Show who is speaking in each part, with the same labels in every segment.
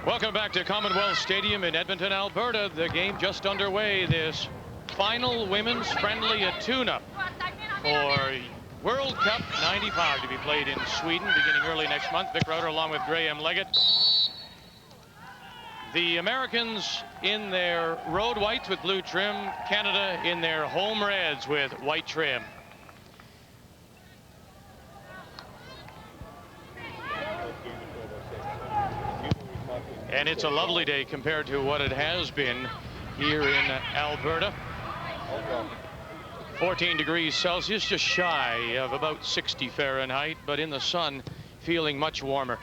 Speaker 1: Welcome back to Commonwealth Stadium in Edmonton, Alberta. The game just underway. This final women's friendly at tune-up for World Cup 95 to be played in Sweden beginning early next month. Vic Rauter along with Graham Leggett. The Americans in their road whites with blue trim. Canada in their home reds with white trim. And it's a lovely day compared to what it has been here in Alberta. 14 degrees Celsius, just shy of about 60 Fahrenheit, but in the sun, feeling much warmer.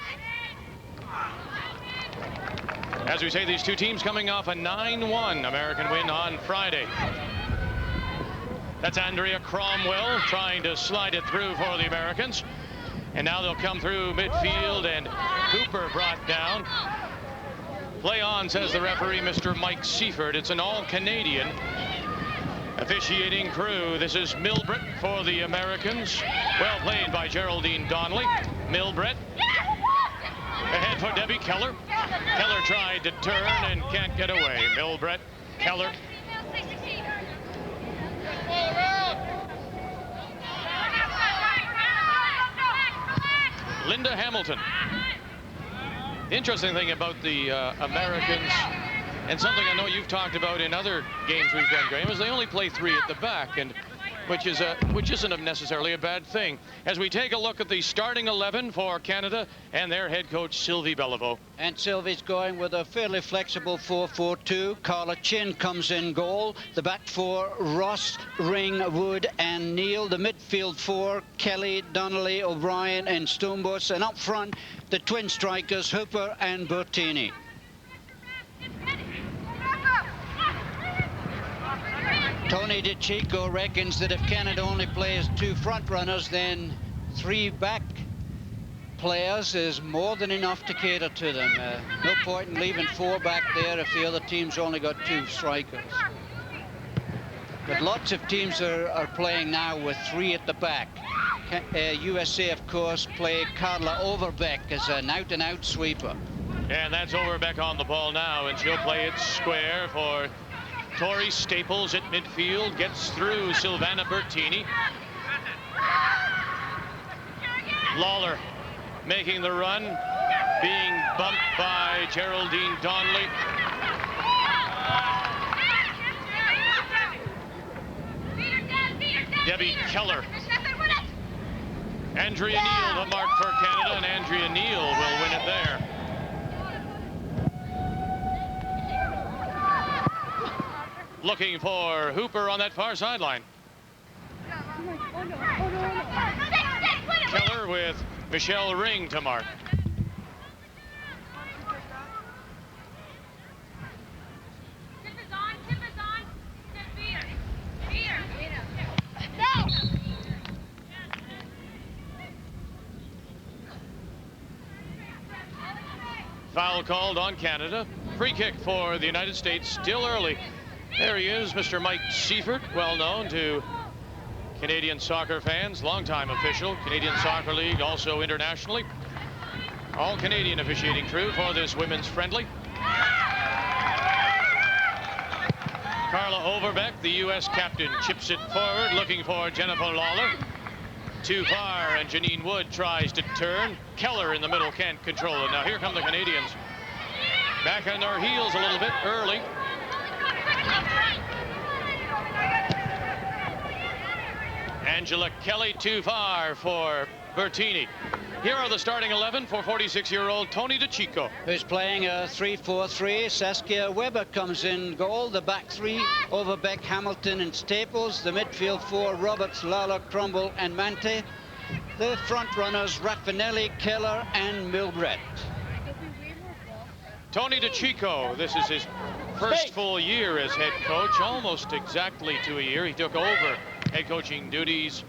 Speaker 1: As we say, these two teams coming off a 9-1 American win on Friday. That's Andrea Cromwell trying to slide it through for the Americans. And now they'll come through midfield, and Hooper brought down. Play on, says the referee, Mr. Mike Seifert. It's an all-Canadian officiating crew. This is Milbrett for the Americans. Well played by Geraldine Donnelly. Milbrett. Ahead for Debbie Keller. Keller tried to turn and can't get away. Milbrett, Keller. Linda Hamilton. Interesting thing about the Americans, and something I know you've talked about in other games we've done, Graham, is they only play 3 at the back, and which isn't necessarily a bad thing. As we take a look at the starting 11 for Canada and their head coach Sylvie Beliveau.
Speaker 2: And Sylvie's going with a fairly flexible 4-4-2. Carla Chin comes in goal. The back 4, Ross, Ring, Wood and Neil. The midfield 4, Kelly, Donnelly, O'Brien and Stoumbos. And up front, the twin strikers, Hooper and Burtini. Tony DiCicco reckons that if Canada only plays 2 front runners, then 3 back players is more than enough to cater to them. No point in leaving 4 back there if the other team's only got 2 strikers. But lots of teams are playing now with 3 at the back. USA, of course, play Carla Overbeck as an out-and-out sweeper.
Speaker 1: And that's Overbeck on the ball now, and she'll play it square for Thori. Staples at midfield, gets through Silvana Burtini. Lalor making the run, being bumped by Geraldine Donnelly. Debbie Keller. Andrea Neil, the mark for Canada, and Andrea Neil will win it there. Looking for Hooper on that far sideline. Keller with Michelle Ring to mark. Foul called on Canada. Free kick for the United States, still early. There he is, Mr. Mike Seifert, well known to Canadian soccer fans, longtime official, Canadian Soccer League, also internationally. All Canadian officiating crew for this women's friendly. Carla Overbeck, the U.S. captain, chips it forward, looking for Jennifer Lalor. Too far, and Janine Wood tries to turn. Keller in the middle can't control it. Now here come the Canadians. Back on their heels a little bit early. Angela Kelly too far for Burtini. Here are the starting 11 for 46-year-old Tony DiCicco,
Speaker 2: who's playing a 3-4-3. Saskia Weber comes in goal. The back 3, Overbeck, Hamilton and Staples. The midfield 4, Roberts, Lalor, Cromwell and Manthei. The front runners, Rafanelli, Keller and Milbrett.
Speaker 1: Tony DiCicco, this is his first full year as head coach, almost exactly to a year. He took over head coaching duties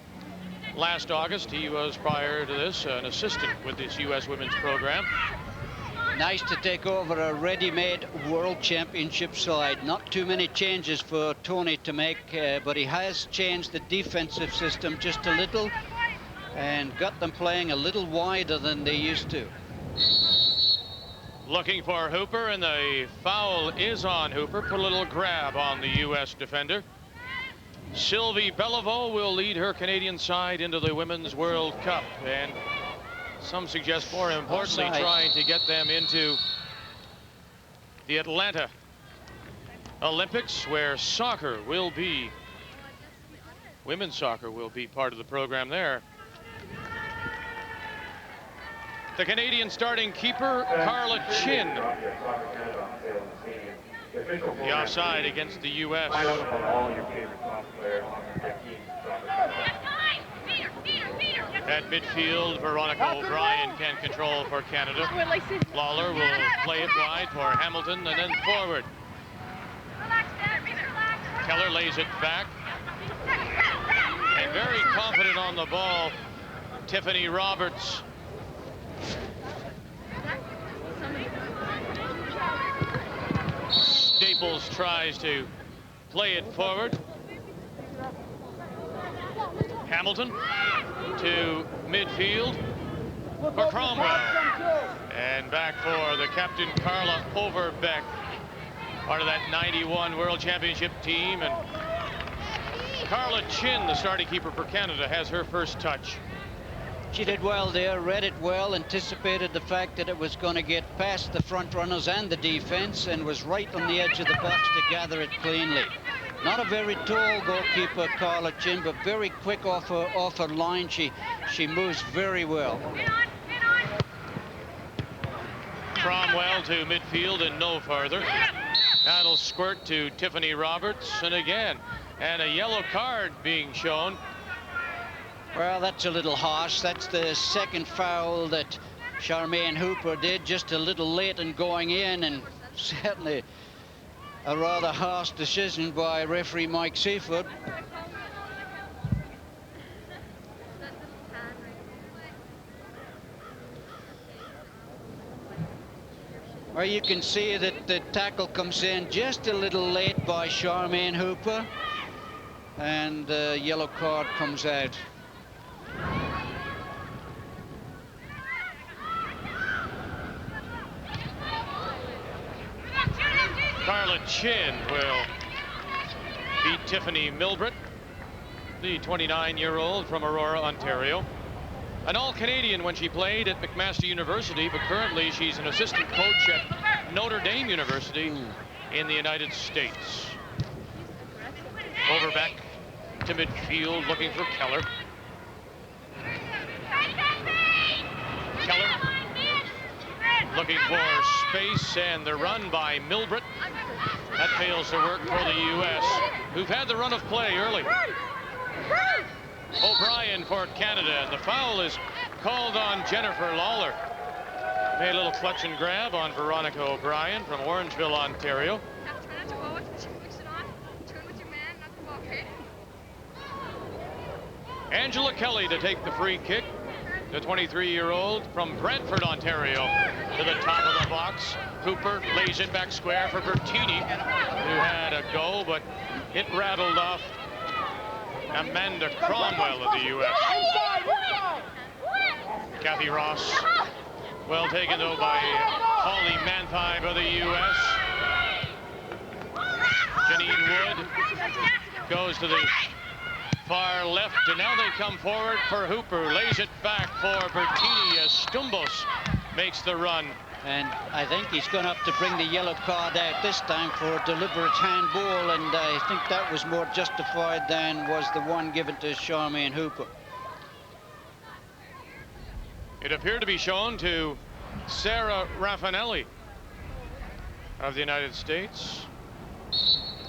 Speaker 1: last August. He was, prior to this, an assistant with this U.S. women's program.
Speaker 2: Nice to take over a ready-made World Championship side. Not too many changes for Tony to make, but he has changed the defensive system just a little and got them playing a little wider than they used to.
Speaker 1: Looking for Hooper, and the foul is on Hooper. Put a little grab on the U.S. defender. Sylvie Bellevaux will lead her Canadian side into the Women's World Cup, and some suggest more importantly trying to get them into the Atlanta Olympics, where soccer will be, women's soccer will be part of the program there. The Canadian starting keeper, Carla Chin. The offside against the U.S. At midfield, Veronica O'Brien can control for Canada. Lalor will play it wide for Hamilton and then forward. Keller lays it back. And very confident on the ball, Tiffany Roberts. Staples tries to play it forward. Hamilton to midfield for Cromwell. And back for the captain, Carla Overbeck, part of that 91 World Championship team. And Carla Chin, the starting keeper for Canada, has her first touch.
Speaker 2: She did well there, read it well, anticipated the fact that it was going to get past the front runners and the defense, and was right on the edge of the box to gather it cleanly. Not a very tall goalkeeper, Carla Chin, but very quick off her line. She moves very well.
Speaker 1: Cromwell to midfield and no further. That'll squirt to Tiffany Roberts, and again, and a yellow card being shown.
Speaker 2: Well, that's a little harsh. That's the second foul that Charmaine Hooper did, just a little late in going in, and certainly a rather harsh decision by referee Mike Seaford. Well, you can see that the tackle comes in just a little late by Charmaine Hooper, and the yellow card comes out.
Speaker 1: Carla Chin will beat Tiffany Milbrett, the 29-year-old from Aurora, Ontario. An all-Canadian when she played at McMaster University, but currently she's an assistant coach at Notre Dame University in the United States. Overbeck to midfield, looking for Keller. Keller looking for space, and the run by Milbrett. That fails to work for the U.S., who've had the run of play early. O'Brien for Canada, and the foul is called on Jennifer Lalor. Made a little clutch and grab on Veronica O'Brien from Orangeville, Ontario. Angela Kelly to take the free kick. The 23-year-old from Brantford, Ontario, to the top of the box. Hooper lays it back square for Burtini, who had a go, but it rattled off Amanda Cromwell of the U.S. Cathy Ross, well taken though by Holly Manthei for the U.S. Janine Wood goes to the far left, and now they come forward for Hooper. Lays it back for Burtini as Stoumbos makes the run.
Speaker 2: And I think he's going to have to bring the yellow card out this time for a deliberate handball, and I think that was more justified than was the one given to Charmaine Hooper.
Speaker 1: It appeared to be shown to Sarah Rafanelli of the United States.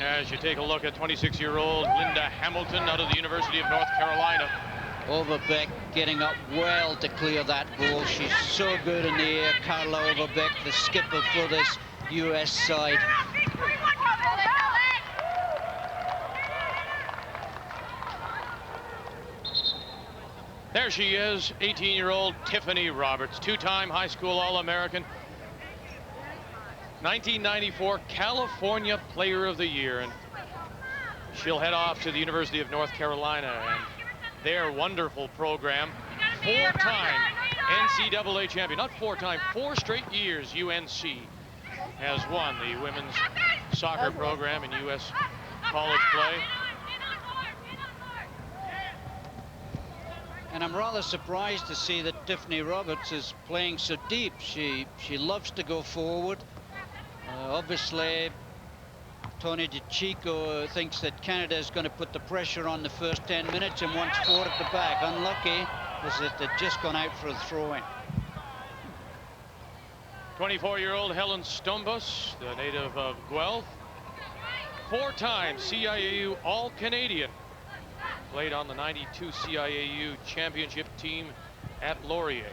Speaker 1: As you take a look at 26-year-old Linda Hamilton out of the University of North Carolina.
Speaker 2: Overbeck getting up well to clear that ball. She's so good in the air. Carla Overbeck, the skipper for this U.S. side.
Speaker 1: There she is, 18-year-old Tiffany Roberts, two-time high school All-American. 1994 California Player of the Year, and she'll head off to the University of North Carolina and their wonderful program. Four-time NCAA champion. Not 4-time, 4 straight years UNC has won the women's soccer program in U.S. college play.
Speaker 2: And I'm rather surprised to see that Tiffany Roberts is playing so deep. She loves to go forward. Obviously, Tony DiCicco thinks that Canada is going to put the pressure on the first 10 minutes and wants 4 at the back. Unlucky is that they've just gone out for a throw-in.
Speaker 1: 24-year-old Helen Stoumbos, the native of Guelph, 4-time CIAU All-Canadian. Played on the '92 CIAU championship team at Laurier.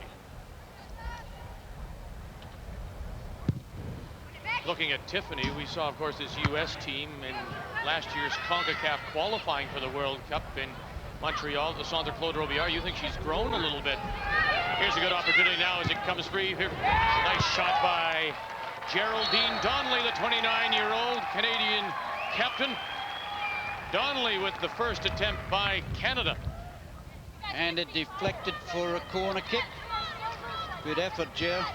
Speaker 1: Looking at Tiffany, we saw, of course, this U.S. team in last year's CONCACAF qualifying for the World Cup in Montreal, the Centre Claude Robillard. You think she's grown a little bit. Here's a good opportunity now as it comes free. Here, nice shot by Geraldine Donnelly, the 29-year-old Canadian captain. Donnelly with the first attempt by Canada.
Speaker 2: And it deflected for a corner kick. Good effort, Ger.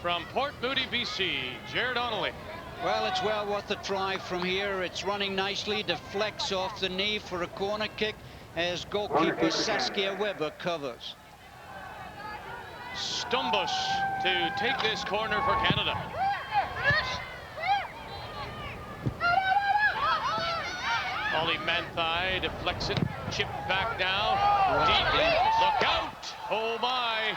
Speaker 1: From Port Moody, BC, Ger Donnelly.
Speaker 2: Well, it's well worth a try from here. It's running nicely, deflects off the knee for a corner kick as goalkeeper Saskia Weber covers.
Speaker 1: Stoumbos to take this corner for Canada. Holly Manthei deflects it, chipped back now. Deep, look out! Oh my!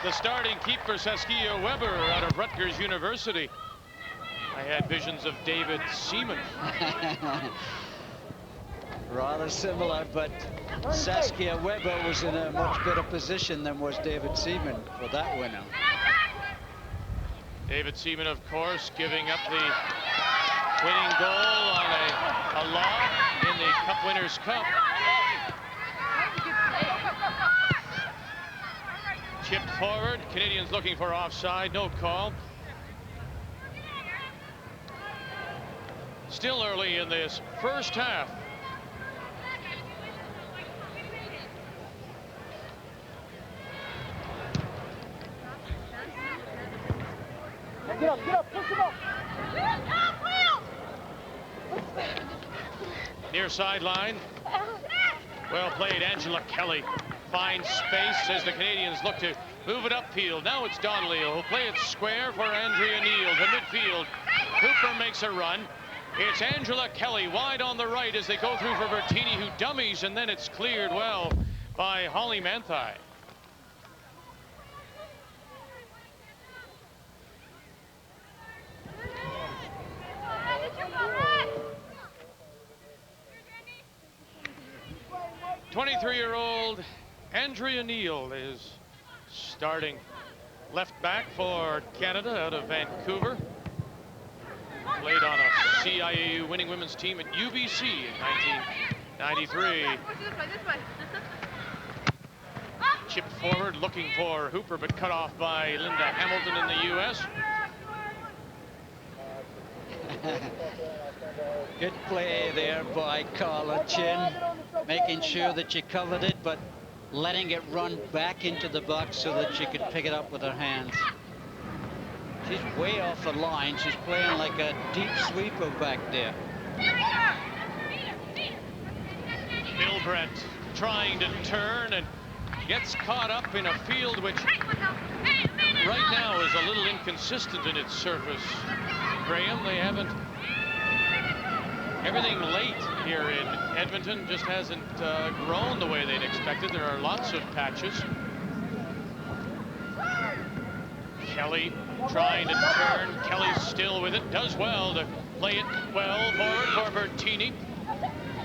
Speaker 1: The starting keeper, Saskia Weber, out of Rutgers University. I had visions of David Seaman.
Speaker 2: Rather similar, but Saskia Weber was in a much better position than was David Seaman for that winner.
Speaker 1: David Seaman, of course, giving up the winning goal on a lob in the Cup Winners' Cup. Chipped forward, Canadians looking for offside, no call. Still early in this first half.
Speaker 3: Get up, push him up.
Speaker 1: Near sideline. Well played, Angela Kelly. Finds space as the Canadians look to move it upfield. Now it's Donnelly who'll play it square for Andrea Neal to midfield. Hooper makes a run. It's Angela Kelly wide on the right as they go through for Burtini, who dummies, and then it's cleared well by Holly Manthei. '23-year-old Andrea Neal is starting left back for Canada out of Vancouver. Played on a CIAU winning women's team at UBC in 1993. Chipped forward looking for Hooper, but cut off by Linda Hamilton in the U.S.
Speaker 2: Good play there by Carla Chin, making sure that she covered it, but letting it run back into the box so that she could pick it up with her hands. She's way off the line. She's playing like a deep sweeper back there.
Speaker 1: Milbrett trying to turn and gets caught up in a field which right now is a little inconsistent in its surface. Graham, they haven't, everything late here in Edmonton just hasn't grown the way they'd expected. There are lots of patches. Kelly trying to turn. Kelly's still with it, does well to play it well forward for Burtini.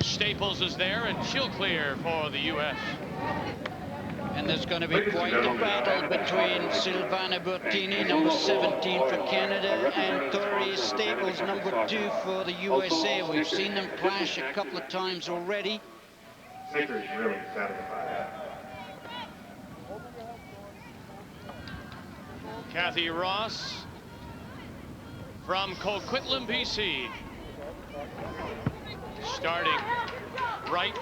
Speaker 1: Staples is there and she'll clear for the U.S.
Speaker 2: And there's going to be quite a battle between Silvana Burtini, number 17 for Canada, and Thori Staples, number 2 for the USA. We've seen them clash a couple of times already.
Speaker 4: Really excited about that.
Speaker 1: Cathy Ross from Coquitlam, BC. starting right.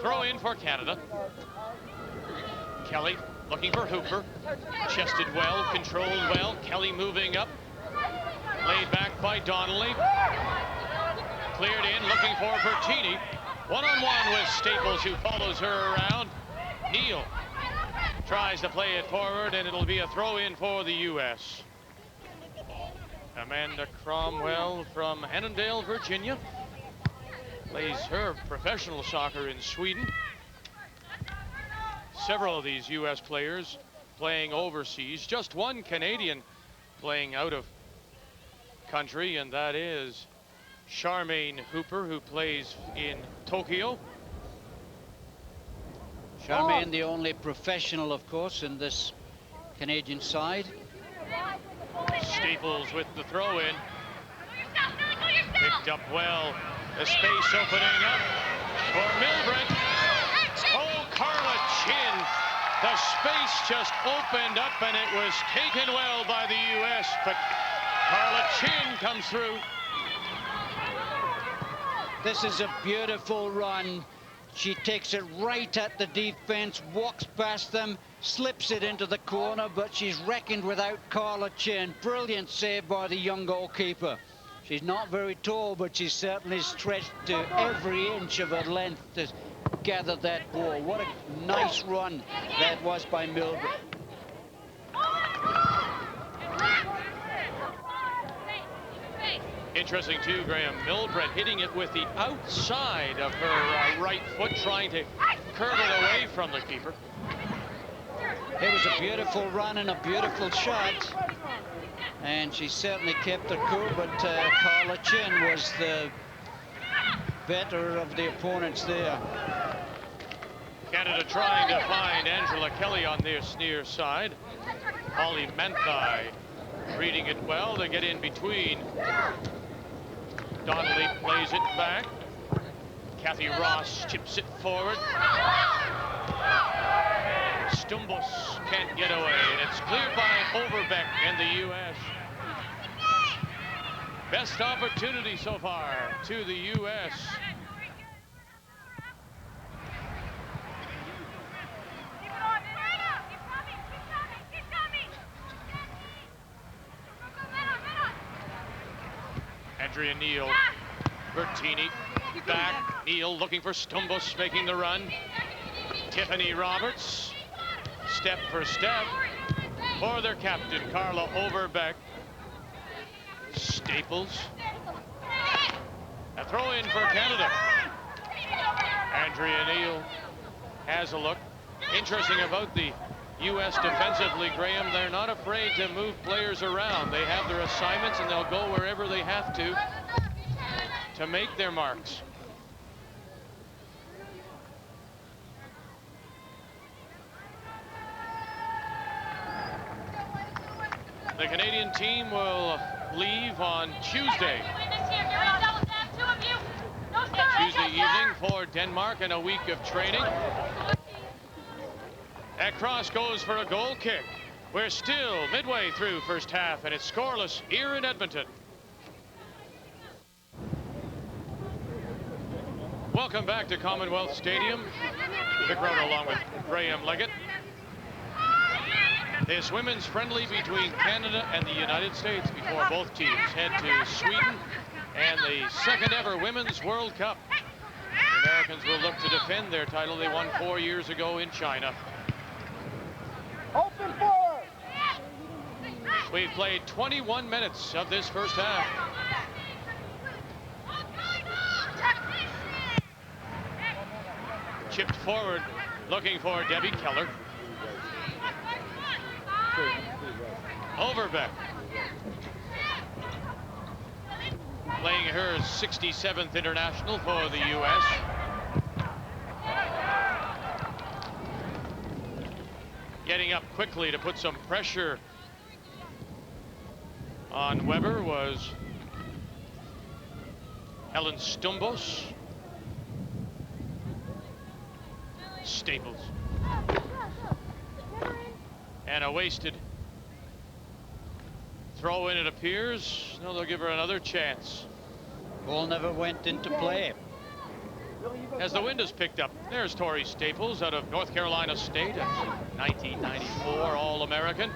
Speaker 1: Throw in for Canada. Kelly looking for Hooper. Chested well, controlled well. Kelly moving up. Laid back by Donnelly. Cleared in, looking for Burtini. One-on-one with Staples, who follows her around. Neal tries to play it forward, and it'll be a throw-in for the U.S. Amanda Cromwell from Annandale, Virginia. Plays her professional soccer in Sweden. Several of these U.S. players playing overseas. Just one Canadian playing out of country, and that is Charmaine Hooper, who plays in Tokyo.
Speaker 2: Charmaine, the only professional, of course, in this Canadian side.
Speaker 1: Staples with the throw-in. Picked up well. The space opening up for Milbrett. Oh, Carla Chin. The space just opened up, and it was taken well by the U.S., but Carla Chin comes through.
Speaker 2: This is a beautiful run. She takes it right at the defense, walks past them, slips it into the corner, but she's reckoned without Carla Chin. Brilliant save by the young goalkeeper. She's not very tall, but she's certainly stretched to every inch of her length to gather that ball. What a nice run that was by Milbrett.
Speaker 1: Interesting too, Graham. Milbrett hitting it with the outside of her right foot, trying to curve it away from the keeper.
Speaker 2: It was a beautiful run and a beautiful shot, and she certainly kept her cool, but Carla Chin was the better of the opponents there.
Speaker 1: Canada trying to find Angela Kelly on this near side. Holly Manthei reading it well to get in between. Donnelly plays it back. Cathy Ross chips it forward. Stoumbos can't get away, and it's cleared by Overbeck and the U.S. Best opportunity so far to the U.S. Andrea Neal, Burtini, back, Neal looking for Stoumbos, making the run. Tiffany Roberts, step for step, for their captain, Carla Overbeck. Staples. A throw in for Canada. Andrea Neal has a look. Interesting about the U.S. defensively, Graham, they're not afraid to move players around. They have their assignments, and they'll go wherever they have to make their marks. The Canadian team will leave on Tuesday. Tuesday evening for Denmark and a week of training. That cross goes for a goal kick. We're still midway through first half, and it's scoreless here in Edmonton. Welcome back to Commonwealth Stadium. Vic Rono along with Graham Leggett. This women's friendly between Canada and the United States before both teams head to Sweden and the second ever Women's World Cup. The Americans will look to defend their title they won 4 years ago in China.
Speaker 3: Open forward.
Speaker 1: We've played 21 minutes of this first half. Chipped forward, looking for Debbie Keller. Overbeck. Playing her 67th international for the U.S. Getting up quickly to put some pressure on Weber was Helen Stoumbos. Staples. And a wasted throw in, it appears. No, they'll give her another chance.
Speaker 2: Ball never went into play.
Speaker 1: As the wind has picked up, there's Thori Staples out of North Carolina State, a 1994 All-American.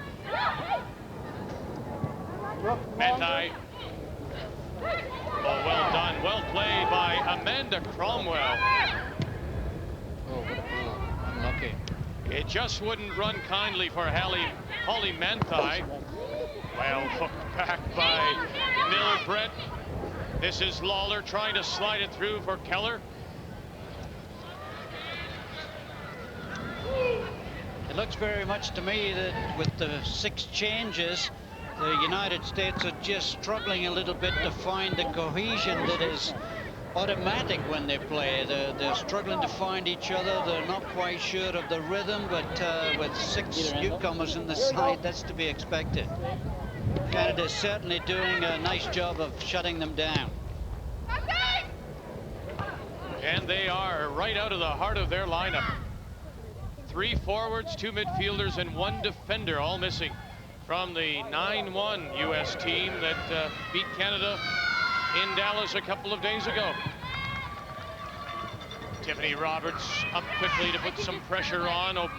Speaker 1: Manthei. Oh, well done. Well played by Amanda Cromwell.
Speaker 2: Oh, what a ball. Unlucky.
Speaker 1: It just wouldn't run kindly for Holly Manthei. Well hooked back by Milbrett. This is Lalor trying to slide it through for Keller.
Speaker 2: It looks very much to me that with the 6 changes, the United States are just struggling a little bit to find the cohesion that is automatic when they play. They're struggling to find each other. They're not quite sure of the rhythm, but with 6 newcomers in the side, that's to be expected. Canada's certainly doing a nice job of shutting them down.
Speaker 1: And they are right out of the heart of their lineup. 3 forwards, 2 midfielders, and 1 defender, all missing from the 9-1 U.S. team that beat Canada in Dallas a couple of days ago. Tiffany Roberts up quickly to put some pressure on.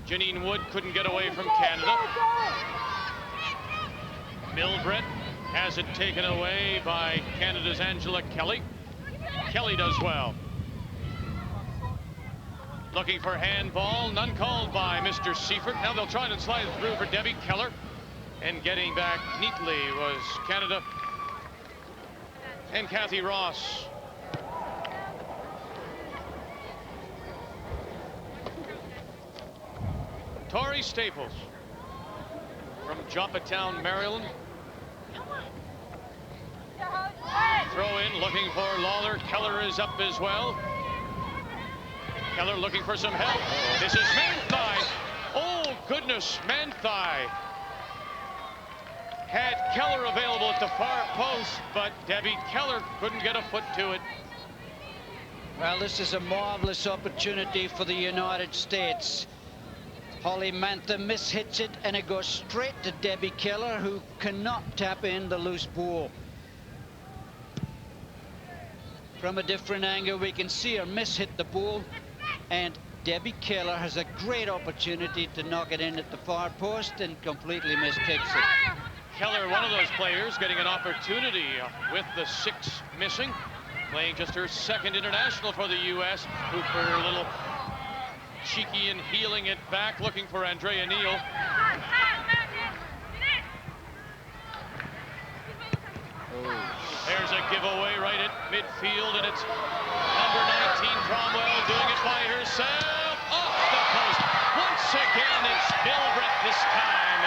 Speaker 1: Janine Wood couldn't get away from Canada. Milbrett has it taken away by Canada's Angela Kelly. Kelly does well. Looking for handball, none called by Mr. Seifert. Now they'll try to slide it through for Debbie Keller. And getting back neatly was Canada and Cathy Ross. Thori Staples from Joppatown, Maryland. Throw in, looking for Lalor. Keller is up as well. Keller looking for some help. This is Manthei. Oh, goodness, Manthei had Keller available at the far post, but Debbie Keller couldn't get a foot to it.
Speaker 2: Well, this is a marvelous opportunity for the United States. Holly Manthei mishits it, and it goes straight to Debbie Keller, who cannot tap in the loose ball. From a different angle, we can see her mishit the ball, and Debbie Keller has a great opportunity to knock it in at the far post and completely miskicks it.
Speaker 1: Keller, one of those players, getting an opportunity with the 6 missing, playing just her 2nd international for the U.S. Hooper a little cheeky and heeling it back, looking for Andrea Neal. There's a giveaway right at midfield, and it's number 19, Cromwell, doing it by herself. Off the post. Once again, it's Milbrett this time.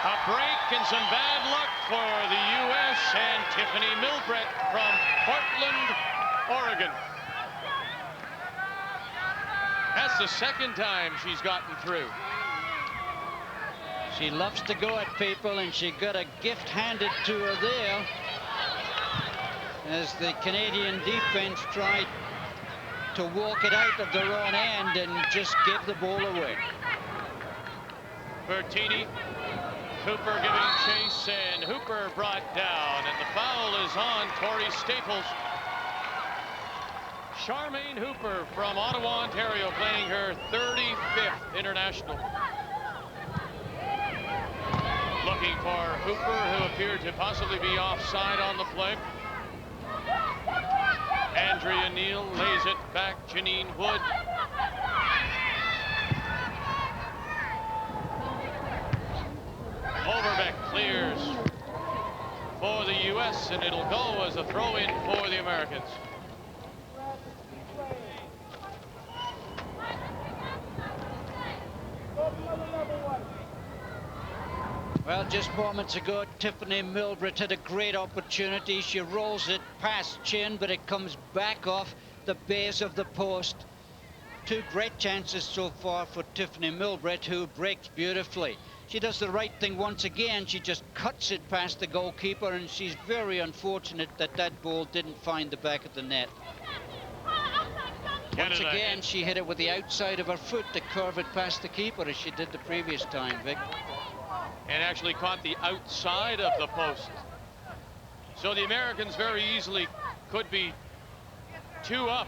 Speaker 1: A break and some bad luck for the U.S. and Tiffany Milbrett from Portland, Oregon. That's the 2nd time she's gotten through.
Speaker 2: She loves to go at people, and she got a gift handed to her there as the Canadian defense tried to walk it out of their own end and just give the ball away.
Speaker 1: Burtini, Hooper giving chase, and Hooper brought down, and the foul is on Thori Staples. Charmaine Hooper from Ottawa, Ontario, playing her 35th international. Looking for Hooper, who appeared to possibly be offside on the play. Andrea Neal lays it back. Janine Wood. Overbeck clears for the U.S., and it'll go as a throw-in for the Americans.
Speaker 2: Well, just moments ago, Tiffany Milbrett had a great opportunity. She rolls it past chin, but it comes back off the base of the post. 2 great chances so far for Tiffany Milbrett, who breaks beautifully. She does the right thing once again. She just cuts it past the goalkeeper, and she's very unfortunate that that ball didn't find the back of the net. Once again, she hit it with the outside of her foot to curve it past the keeper as she did the previous time, Vic.
Speaker 1: And actually caught the outside of the post. So the Americans very easily could be 2 up.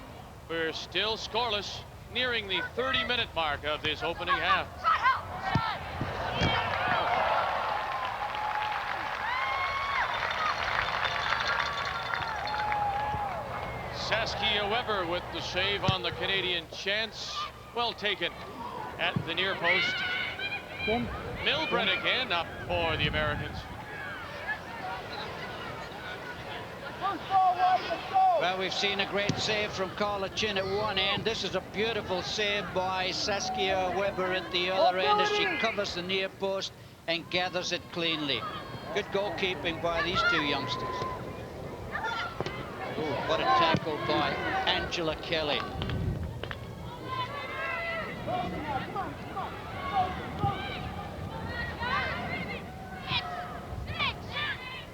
Speaker 1: We're still scoreless, nearing the 30-minute mark of this opening half. Saskia Weber with the save on the Canadian chance. Well taken at the near post. Milbrett again up for the Americans.
Speaker 2: Well, we've seen a great save from Carla Chin at one end. This is a beautiful save by Saskia Weber at the other end as she covers the near post and gathers it cleanly. Good goalkeeping by these two youngsters. Ooh, what a tackle by Angela Kelly.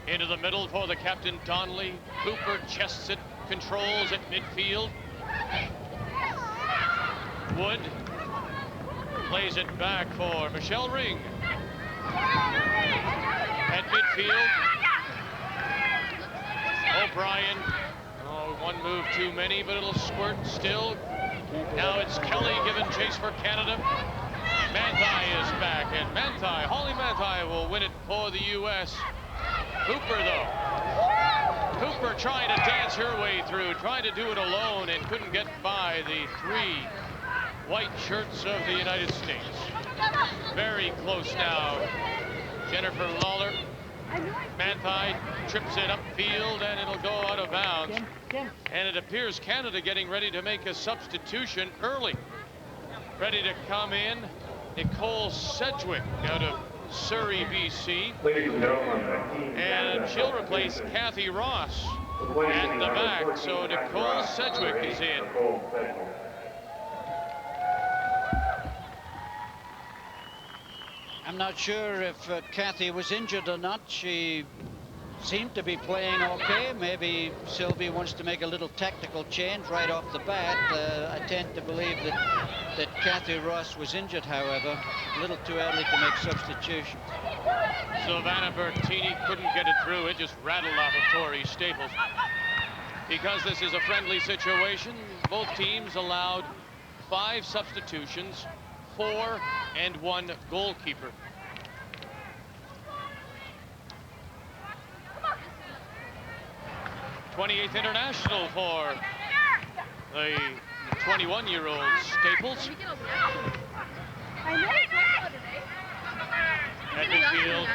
Speaker 1: Into the middle for the captain, Donnelly. Hooper chests it, controls at midfield. Wood plays it back for Michelle Ring. At midfield, O'Brien. Oh, one move too many, but it'll squirt still. Now it's Kelly giving chase for Canada. Manthei is back, and Manthei, Holly Manthei will win it for the U.S. Hooper, though. Hooper trying to dance her way through, trying to do it alone, and couldn't get by the 3 white shirts of the United States. Very close now. Jennifer Lalor. Manthei trips it upfield, and it'll go out of bounds. And it appears Canada getting ready to make a substitution early. Ready to come in, Nicole Sedgwick out of Surrey, BC. And she'll replace Cathy Ross at the back. So Nicole Sedgwick is in.
Speaker 2: I'm not sure if Cathy was injured or not. She seemed to be playing okay. Maybe Sylvie wants to make a little tactical change right off the bat. I tend to believe that Cathy Ross was injured, however. A little too early to make substitutions.
Speaker 1: Silvana Burtini couldn't get it through. It just rattled off of Thori Staples. Because this is a friendly situation, both teams allowed 5 substitutions, 4 and 1 goalkeeper. '28th international for the 21-year-old Staples. At midfield,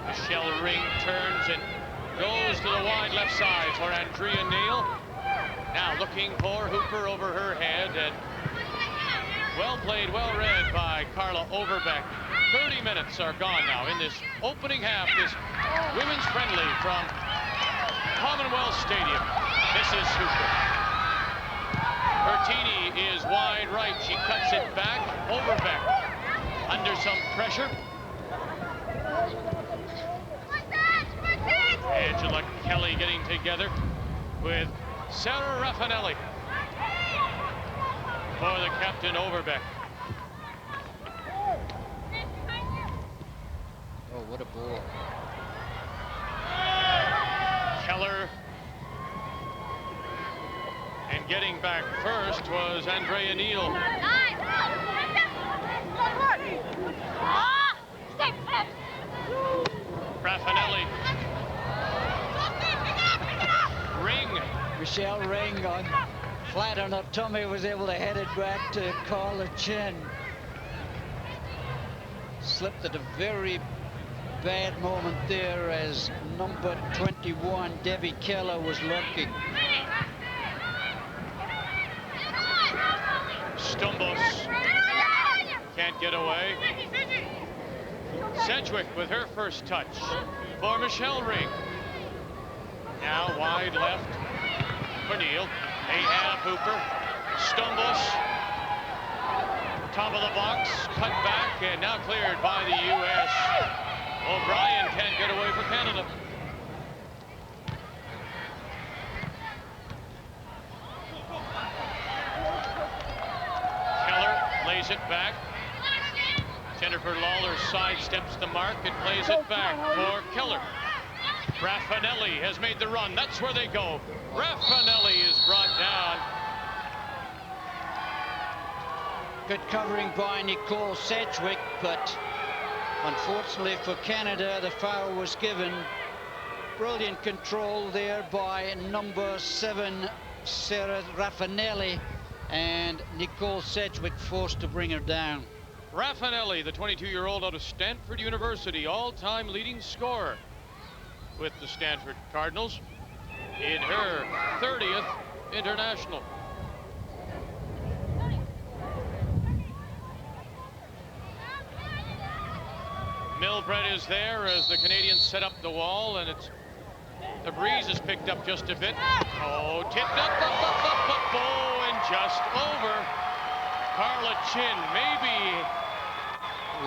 Speaker 1: Michelle Ring turns and goes to the wide left side for Andrea Neal. Now looking for Hooper over her head, and well played, well read by Carla Overbeck. 30 minutes are gone now in this opening half, this women's friendly from Commonwealth Stadium. This is Hooper. Burtini is wide right. She cuts it back. Overbeck under some pressure. Angela Kelly getting together with Sarah Rafanelli for the captain, Overbeck.
Speaker 2: Oh, what a ball.
Speaker 1: Keller. And getting back first was Andrea Neal. Rafanelli. Ring.
Speaker 2: Michelle Ring on flat on her tummy was able to head it back to Carla Chin. Slipped at a very bad moment there as number 21, Debbie Keller, was lurking.
Speaker 1: Stoumbos can't get away. Sedgwick with her first touch for Michelle Ring. Now wide left for Neal. They have Hooper. Stoumbos. Top of the box, cut back, and now cleared by the U.S. O'Brien can't get away for Canada. Plays it back. Jennifer Lalor sidesteps the mark and plays it back for Keller. Rafanelli has made the run. That's where they go. Rafanelli is brought down.
Speaker 2: Good covering by Nicole Sedgwick, but unfortunately for Canada, the foul was given. Brilliant control there by number 7, Sarah Rafanelli, and Nicole Sedgwick forced to bring her down.
Speaker 1: Rafanelli, the 22-year-old out of Stanford University, all-time leading scorer with the Stanford Cardinals in her 30th international. Milbrett is there as the Canadians set up the wall, and the breeze has picked up just a bit. Oh, tipped up, oh, and just over. Carla Chin, maybe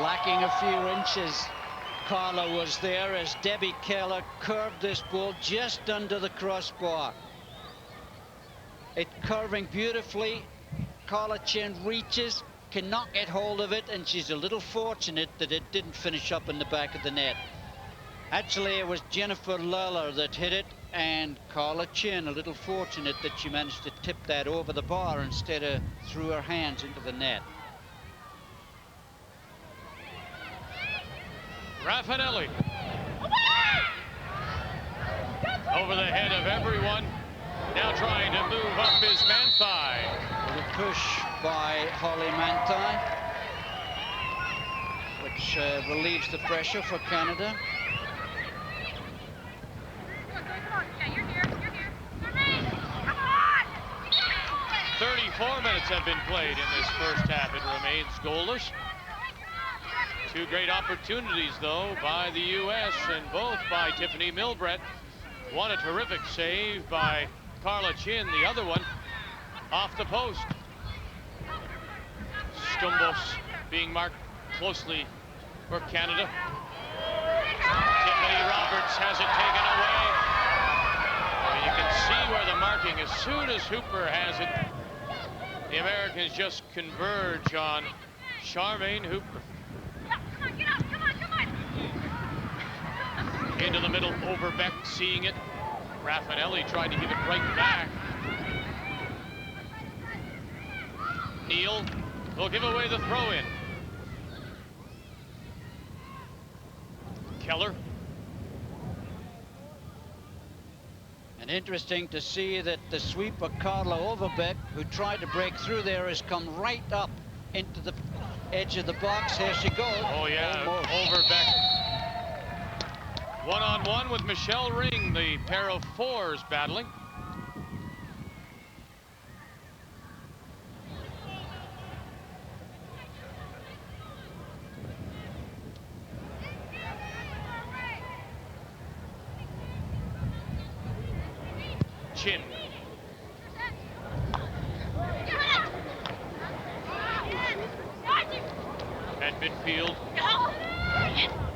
Speaker 2: lacking a few inches. Carla was there as Debbie Keller curved this ball just under the crossbar. It curving beautifully. Carla Chin reaches, cannot get hold of it, and she's a little fortunate that it didn't finish up in the back of the net. Actually, it was Jennifer Lalor that hit it, and Carla Chin a little fortunate that she managed to tip that over the bar instead of through her hands into the net.
Speaker 1: Rafanelli over the head of everyone. Now trying to move up is Manthei.
Speaker 2: A push by Holly Manthei, which relieves the pressure for Canada.
Speaker 1: 34 minutes have been played in this first half. It remains goalless. Two great opportunities, though, by the U.S., and both by Tiffany Milbrett. One a terrific save by Carla Chin, the other one off the post. Stoumbos being marked closely for Canada. Tiffany Roberts has it taken away. And you can see where the marking, as soon as Hooper has it, the Americans just converge on Charmaine Hooper. Into the middle, Overbeck seeing it. Rafanelli tried to give it right back. Neal will give away the throw-in. Keller.
Speaker 2: And interesting to see that the sweeper Carla Overbeck, who tried to break through there, has come right up into the edge of the box. Here she goes.
Speaker 1: Oh yeah,
Speaker 2: almost.
Speaker 1: Overbeck. One-on-one with Michelle Ring, the pair of fours battling. Chin. At midfield,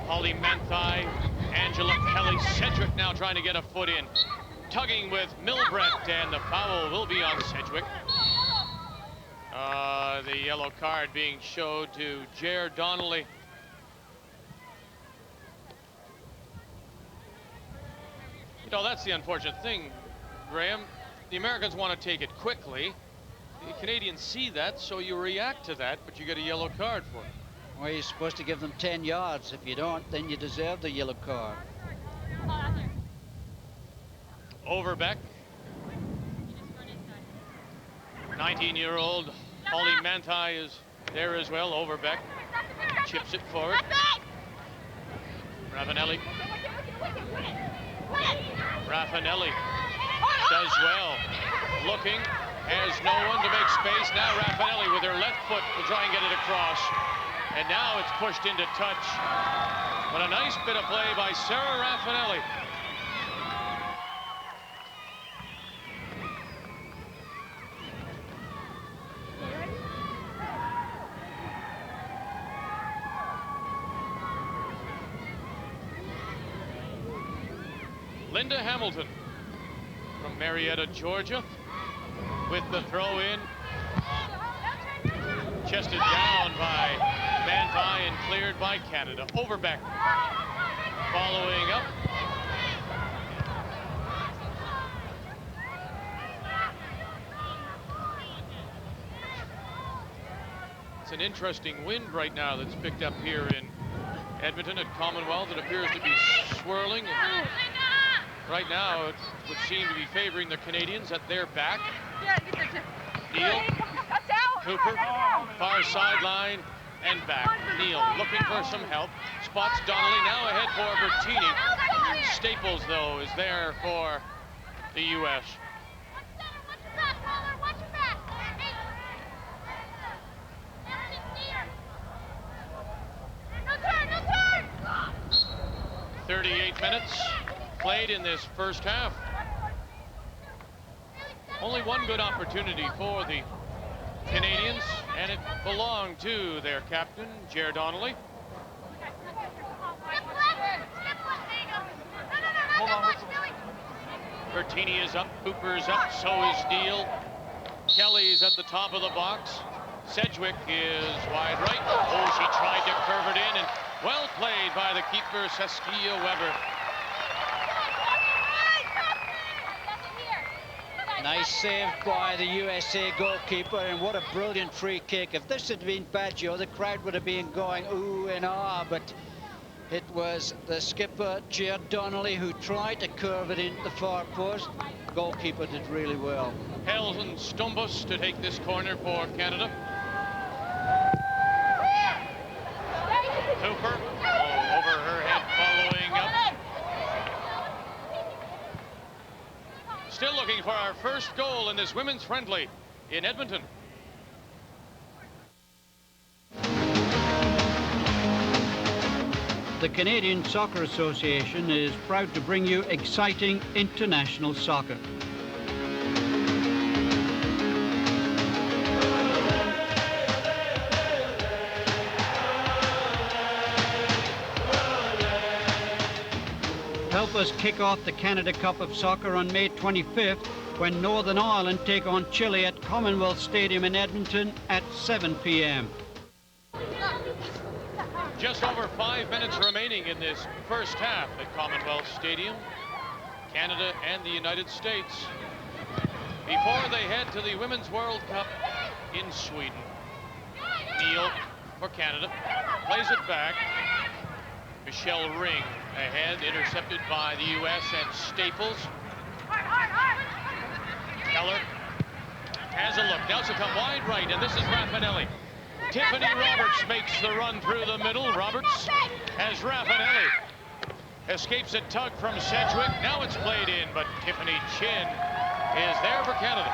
Speaker 1: Holly Manthei, Angela Kelly, Sedgwick now trying to get a foot in. Tugging with Milbrett, and the foul will be on Sedgwick. The yellow card being showed to Jer Donnelly. You know, that's the unfortunate thing, Graham. The Americans want to take it quickly. The Canadians see that, so you react to that, but you get a yellow card for it.
Speaker 2: Well, you're supposed to give them 10 yards. If you don't, then you deserve the yellow card.
Speaker 1: Overbeck. 19-year-old Holly Manthei is there as well. Overbeck chips it forward. Rafanelli. Rafanelli does well. Looking, has no one to make space. Now Rafanelli with her left foot will try and get it across. And now it's pushed into touch. But a nice bit of play by Sarah Rafanelli. Linda Hamilton from Marietta, Georgia, with the throw in. Chested down by Manthei and cleared by Canada. Overbeck following up. It's an interesting wind right now that's picked up here in Edmonton at Commonwealth. It appears to be swirling. Right now, it would seem to be favoring the Canadians at their back. Neal, Hooper, far sideline and back. Neal looking for some help. Spots Donnelly, now ahead for Burtini. Staples, though, is there for the U.S.
Speaker 5: Watch your back.
Speaker 1: 38 minutes played in this first half. Only one good opportunity for the Canadians, and it belonged to their captain, Ger Donnelly. Burtini is up, Hooper's up, so is Neal. Kelly's at the top of the box. Sedgwick is wide right. Oh, she tried to curve it in, and well played by the keeper, Saskia Weber.
Speaker 2: Nice save by the USA goalkeeper, and what a brilliant free kick. If this had been Baggio, the crowd would have been going ooh and ah, but it was the skipper, Ger Donnelly, who tried to curve it into the far post. Goalkeeper did really well.
Speaker 1: Helen Stoumbos to take this corner for Canada. Hooper over her head, following up. Still looking for our first goal in this women's friendly in Edmonton.
Speaker 2: The Canadian Soccer Association is proud to bring you exciting international soccer. Help us kick off the Canada Cup of Soccer on May 25th when Northern Ireland take on Chile at Commonwealth Stadium in Edmonton at 7 p.m.
Speaker 1: Just over 5 minutes remaining in this first half at Commonwealth Stadium. Canada and the United States before they head to the Women's World Cup in Sweden. Neal for Canada, plays it back. Michelle Ring ahead, intercepted by the U.S. and Staples. Keller has a look. Now she'll come wide right, and this is Rafanelli. Tiffany Roberts makes the run through the middle. Roberts has Rafanelli. Escapes a tug from Sedgwick. Now it's played in, but Tiffany Chin is there for Canada.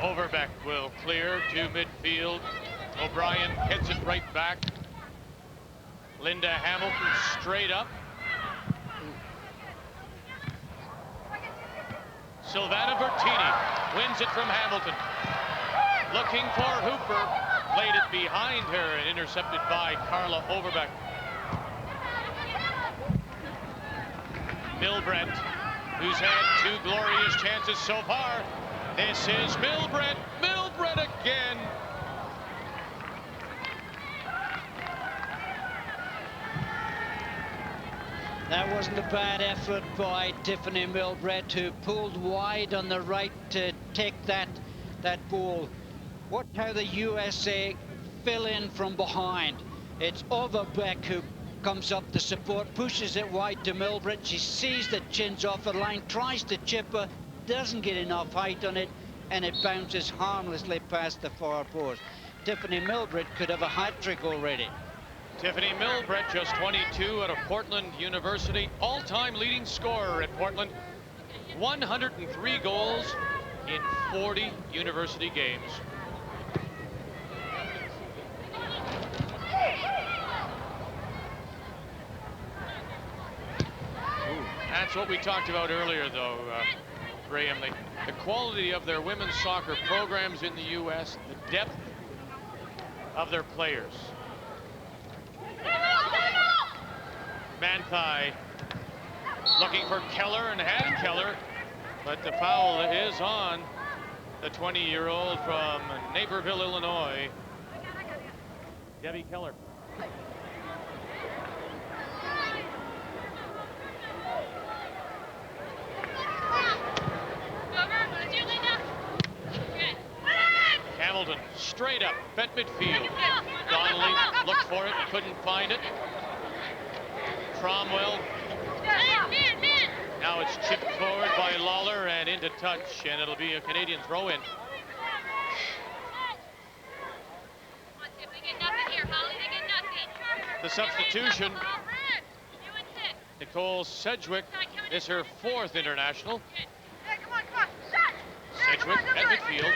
Speaker 1: Overbeck will clear to midfield. O'Brien heads it right back. Linda Hamilton straight up. Silvana Burtini wins it from Hamilton. Looking for Hooper. Played it behind her and intercepted by Carla Overbeck. Milbrett, who's had 2 glorious chances so far. This is Milbrett. Milbrett again.
Speaker 2: That wasn't a bad effort by Tiffany Milbrett, who pulled wide on the right to take that ball. Watch how the USA fill in from behind. It's Overbeck who comes up to support, pushes it wide to Milbrett. She sees the Chin's off the line, tries to chip her, doesn't get enough height on it, and it bounces harmlessly past the far post. Tiffany Milbrett could have a hat-trick already.
Speaker 1: Tiffany Milbrett, just 22 out of Portland University, all-time leading scorer at Portland. 103 goals in 40 university games. That's what we talked about earlier, though, Graham. The quality of their women's soccer programs in the U.S., the depth of their players. Manthei looking for Keller and had Keller, but the foul is on the 20-year-old from Naperville, Illinois, Debbie Keller. Hamilton straight up, bet midfield. Donnelly looked for it, couldn't find it. Cromwell. Now it's chipped forward by Lalor and into touch, and it'll be a Canadian throw-in. The substitution, Nicole Sedgwick is her 4th international. Sedgwick at midfield.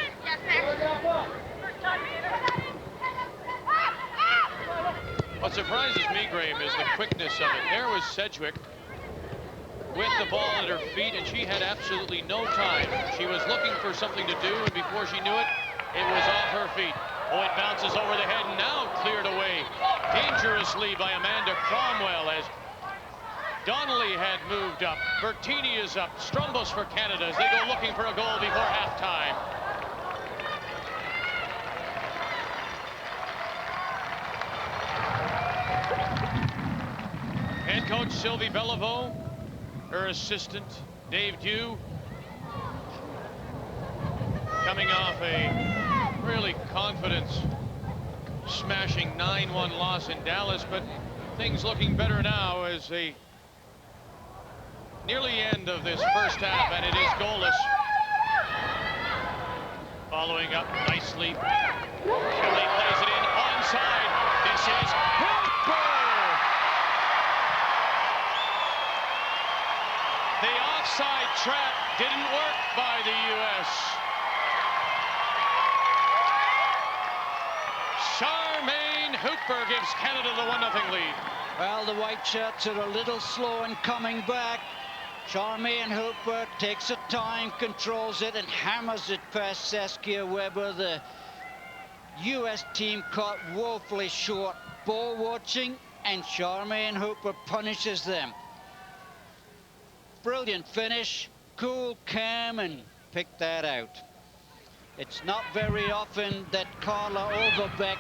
Speaker 1: What surprises me, Graham, is the quickness of it. There was Sedgwick with the ball at her feet, and she had absolutely no time. She was looking for something to do, and before she knew it, it was off her feet. Oh, it bounces over the head, and now cleared away dangerously by Amanda Cromwell as Donnelly had moved up. Burtini is up. Stoumbos for Canada as they go looking for a goal before halftime. Head coach Sylvie Bellevaux, her assistant Dave Dew, coming off a really confidence smashing 9-1 loss in Dallas, but things looking better now as they nearly end of this first half, and it is goalless. Following up nicely, Kelly plays it in onside. This is Hooper. The offside trap didn't work by the U.S. Charmaine Hooper gives Canada the 1-0 lead.
Speaker 2: Well, the white shirts are a little slow in coming back. Charmaine Hooper takes her time, controls it, and hammers it past Saskia Weber. The U.S. team caught woefully short ball watching, and Charmaine Hooper punishes them. Brilliant finish, cool, calm, and picked that out. It's not very often that Carla Overbeck,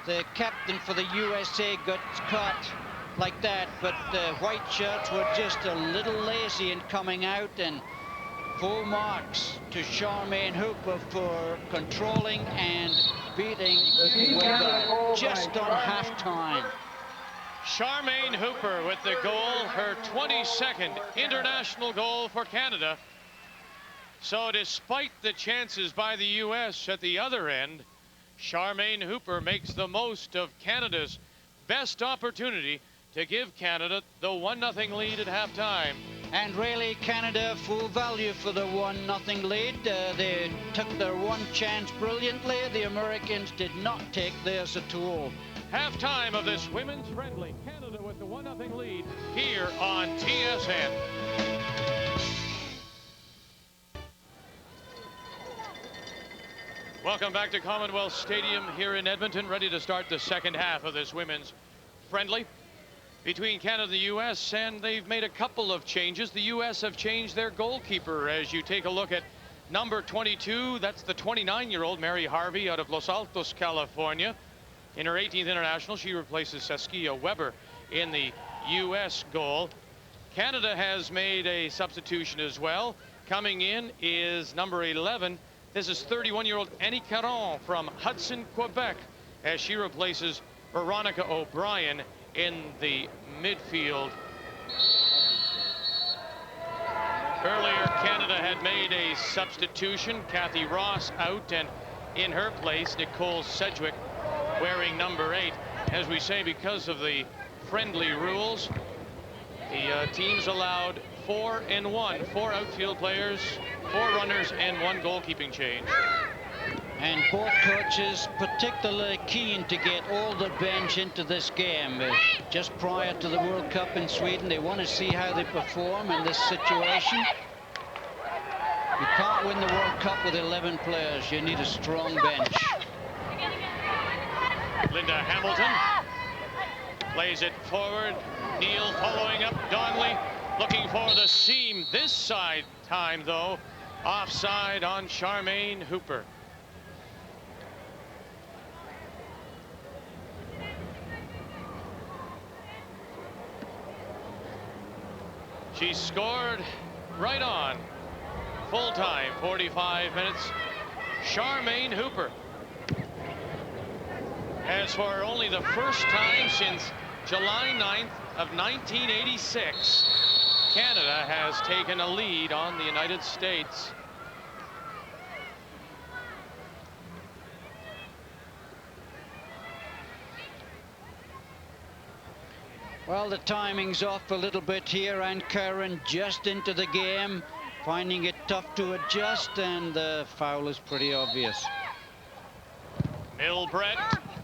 Speaker 2: the captain for the USA, got caught like that, but the white shirts were just a little lazy in coming out, and full marks to Charmaine Hooper for controlling and beating Weber just on halftime.
Speaker 1: Charmaine Hooper with the goal, her 22nd international goal for Canada. So despite the chances by the U.S. at the other end, Charmaine Hooper makes the most of Canada's best opportunity to give Canada the 1-0 lead at halftime.
Speaker 2: And really, Canada full value for the 1-0 lead. They took their one chance brilliantly. The Americans did not take theirs at all.
Speaker 1: Halftime of this women's friendly. Canada with the 1-0 lead here on TSN. Welcome back to Commonwealth Stadium here in Edmonton, ready to start the second half of this women's friendly between Canada and the U.S., and they've made a couple of changes. The U.S. have changed their goalkeeper. As you take a look at number 22, that's the 29-year-old Mary Harvey out of Los Altos, California. In her 18th international, she replaces Saskia Weber in the U.S. goal. Canada has made a substitution as well. Coming in is number 11. This is 31-year-old Annie Caron from Hudson, Quebec, as she replaces Veronica O'Brien in the midfield. Earlier, Canada had made a substitution. Cathy Ross out, and in her place, Nicole Sedgwick wearing number 8. As we say, because of the friendly rules, the teams allowed 4 and 1, 4 outfield players, 4 runners, and 1 goalkeeping change.
Speaker 2: And both coaches particularly keen to get all the bench into this game. Just prior to the World Cup in Sweden, they want to see how they perform in this situation. You can't win the World Cup with 11 players. You need a strong bench.
Speaker 1: Linda Hamilton Plays it forward. Neal following up. Donnelly looking for the seam this side time, though. Offside on Charmaine Hooper. She scored right on. Full time, 45 minutes. Charmaine Hooper. As for only the first time since July 9th of 1986, Canada has taken a lead on the United States.
Speaker 2: Well, the timing's off a little bit here, and Caron just into the game, finding it tough to adjust, and the foul is pretty obvious.
Speaker 1: Milbrett.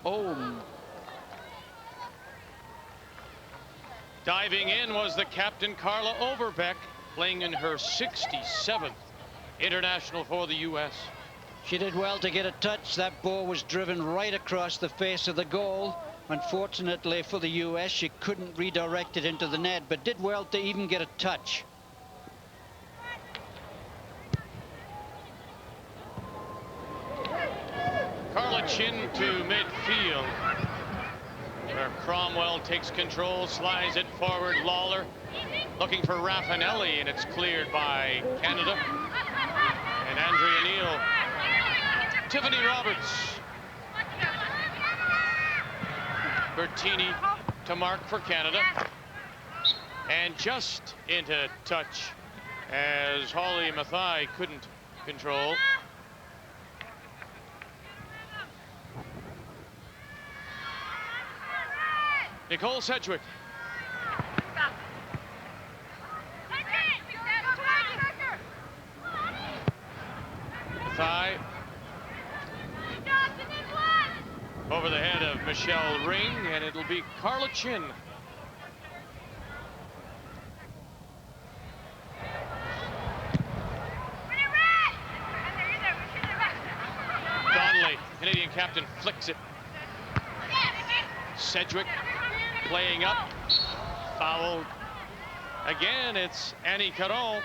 Speaker 2: Oh.
Speaker 1: Diving in was the captain, Carla Overbeck, playing in her 67th international for the U.S.
Speaker 2: She did well to get a touch. That ball was driven right across the face of the goal. Unfortunately for the U.S., she couldn't redirect it into the net, but did well to even get a touch.
Speaker 1: Carla Chin to midfield, where Cromwell takes control, slides it forward. Lalor looking for Rafanelli, and it's cleared by Canada. And Andrea Neal. Tiffany Roberts. Burtini to mark for Canada. And just into touch as Holly Manthei couldn't control. Nicole Sedgwick. Manthei. Over the head of Michelle Ring, and it'll be Carla Chin. Donnelly, Canadian captain, flicks it. Sedgwick playing up. Foul. Again, it's Annie Caron.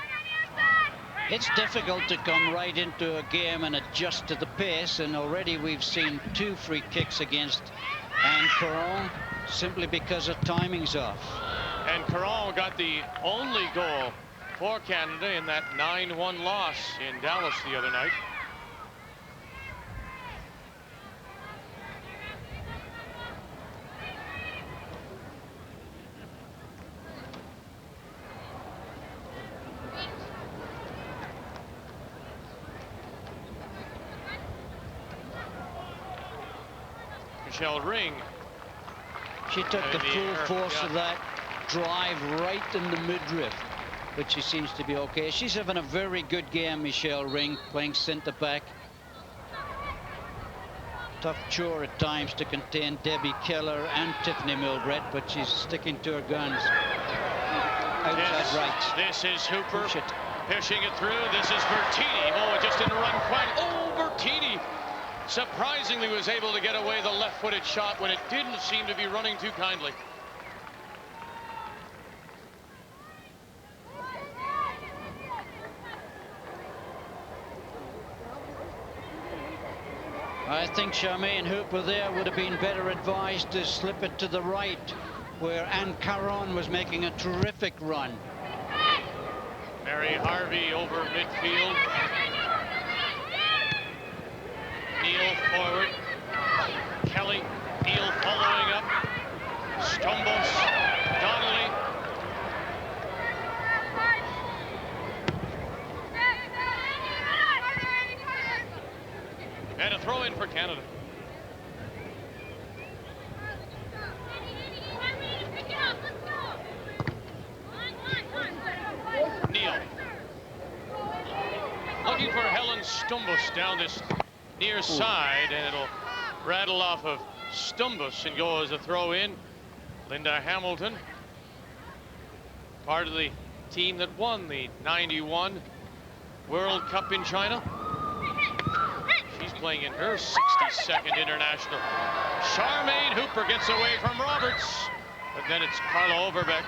Speaker 2: It's difficult to come right into a game and adjust to the pace, and already we've seen 2 free kicks against Anne Caron simply because of timing's off.
Speaker 1: And Caron got the only goal for Canada in that 9-1 loss in Dallas the other night. Michelle Ring.
Speaker 2: She took the full force of that drive right in the midriff, but she seems to be okay. She's having a very good game, Michelle Ring, playing centre back. Tough chore at times to contain Debbie Keller and Tiffany Milbrett, but she's sticking to her guns. Outside right.
Speaker 1: This is Hooper pushing it through. This is Burtini. Oh, it just didn't run quite. Oh, Burtini surprisingly was able to get away the left-footed shot when it didn't seem to be running too kindly.
Speaker 2: I think Charmaine Hooper there would have been better advised to slip it to the right, where Anne Caron was making a terrific run.
Speaker 1: Mary Harvey over midfield. Neal forward. Kelly. Neal following up. Stoumbos. Donnelly. And a throw in for Canada. Neal. Looking for Helen Stoumbos down this near side, and it'll rattle off of Stoumbos and go as a throw in. Linda Hamilton, part of the team that won the '91 World Cup in China. She's playing in her 62nd international. Charmaine Hooper gets away from Roberts. But then it's Carla Overbeck.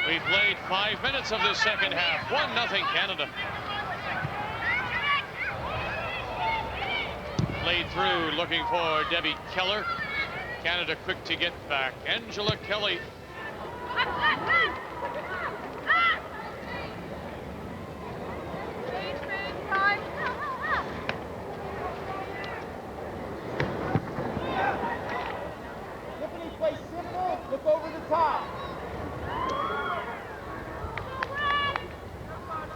Speaker 1: We've played 5 minutes of this second half. 1-0 Canada. Played through, looking for Debbie Keller. Canada quick to get back. Angela Kelly.
Speaker 3: Tiffany, play simple. Look over the top.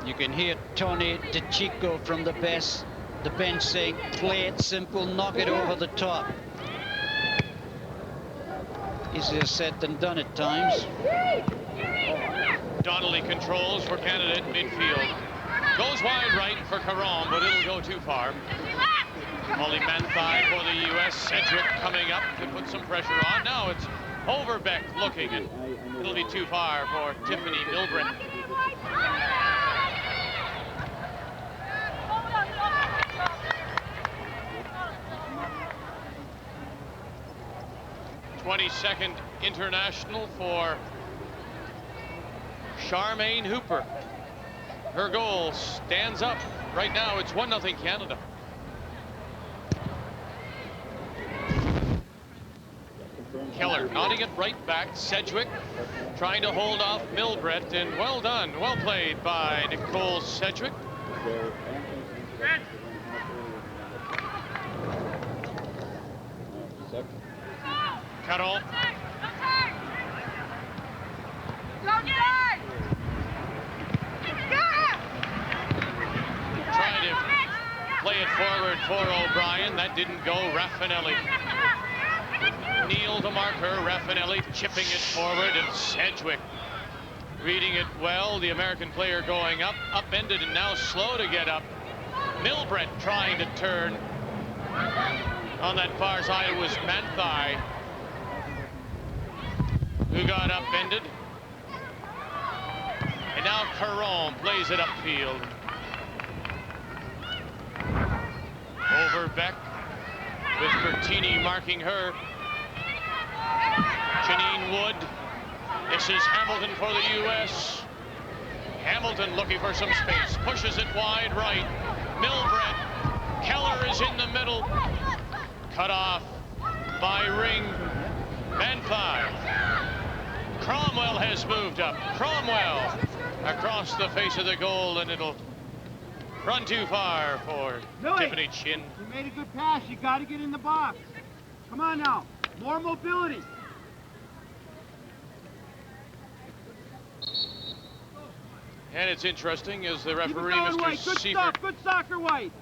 Speaker 2: You can hear Tony DiCicco from the bench saying, play it simple, knock it over the top. Easier said than done at times.
Speaker 1: Donnelly controls for Canada at midfield. Goes wide right for Caron, but it'll go too far. Only Manthei for the US. Sedgwick coming up to put some pressure on. Now it's Overbeck looking, and it'll be too far for Tiffany Milbrett. '22nd international for Charmaine Hooper. Her goal stands up. Right now it's 1-0 Canada. Keller nodding it right back. Sedgwick trying to hold off Milbrett, and well done, well played by Nicole Sedgwick. Caron. Trying to play it forward for O'Brien. That didn't go. Rafanelli. Neal to mark her. Rafanelli chipping it forward, and Sedgwick reading it well. The American player going up, upended, and now slow to get up. Milbrett trying to turn. On that far side, it was Manthei who got upended. And now Caron plays it upfield. Overbeck with Burtini marking her. Janine Wood. This is Hamilton for the US. Hamilton looking for some space. Pushes it wide right. Milbrett. Keller is in the middle. Cut off by Ring. Manthei. Cromwell has moved up. Cromwell across the face of the goal, and it'll run too far for Tiffany Chin.
Speaker 3: You made a good pass. You got to get in the box. Come on now. More mobility.
Speaker 1: And it's interesting as the referee, Mr.
Speaker 3: White. Good
Speaker 1: Seifert,
Speaker 3: stop. Good soccer, White.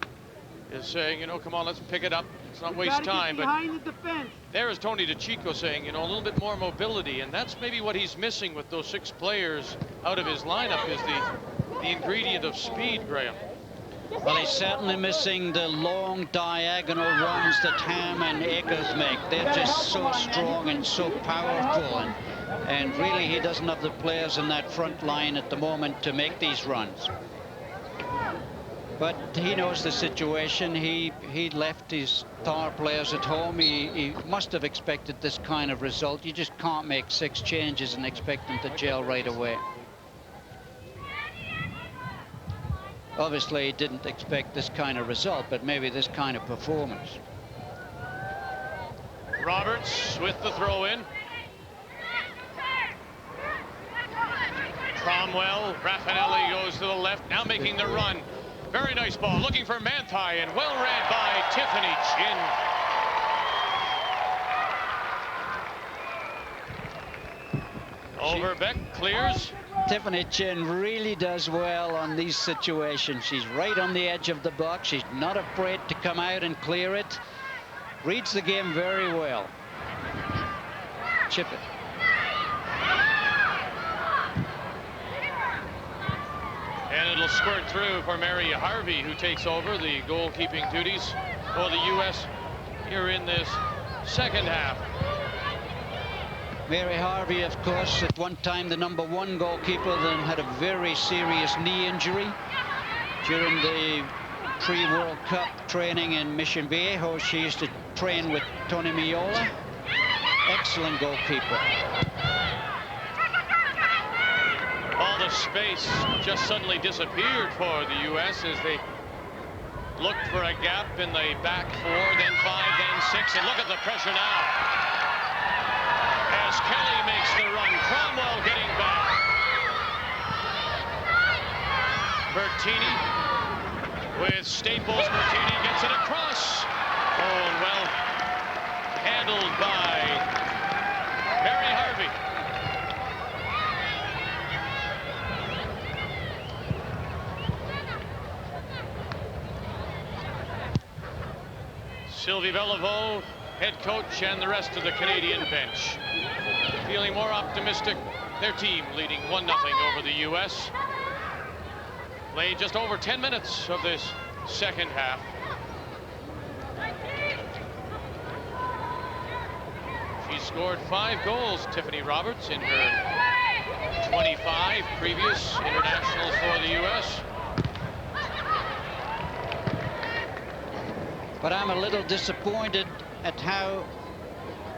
Speaker 1: is saying, you know, come on, let's pick it up. Let's not waste
Speaker 3: Gotta
Speaker 1: time.
Speaker 3: get behind the defense.
Speaker 1: There is Tony DiCicco saying, you know, a little bit more mobility, and that's maybe what he's missing with those 6 players out of his lineup, is the ingredient of speed, Graham.
Speaker 2: Well, he's certainly missing the long diagonal runs that Ham and Akers make. They're just so strong and so powerful, and really he doesn't have the players in that front line at the moment to make these runs. But he knows the situation. He left his star players at home. He must have expected this kind of result. You just can't make 6 changes and expect them to gel right away. Obviously, he didn't expect this kind of result, but maybe this kind of performance.
Speaker 1: Roberts with the throw-in. Cromwell, Rafanelli goes to the left, now making the run. Very nice ball, looking for Manthei, and well read by Tiffany Chin. Overbeck clears.
Speaker 2: Tiffany Chin really does well on these situations. She's right on the edge of the box. She's not afraid to come out and clear it. Reads the game very well. Chip it.
Speaker 1: And it'll squirt through for Mary Harvey, who takes over the goalkeeping duties for the U.S. here in this second half.
Speaker 2: Mary Harvey, of course, at one time the #1 goalkeeper, then had a very serious knee injury during the pre-World Cup training in Mission Viejo. She used to train with Tony Miola. excellent goalkeeper.
Speaker 1: All the space just suddenly disappeared for the U.S. as they looked for a gap in the back 4, then 5, then 6, and look at the pressure now. As Kelly makes the run, Cromwell getting back. Burtini with Staples. Burtini gets it across. Oh, and well handled by Mary Harvey. Sylvie Bellevaux, head coach, and the rest of the Canadian bench feeling more optimistic. Their team leading 1-0 over the U.S. Played just over 10 minutes of this second half. She scored 5 goals, Tiffany Roberts, in her 25 previous internationals for the U.S.
Speaker 2: But I'm a little disappointed at how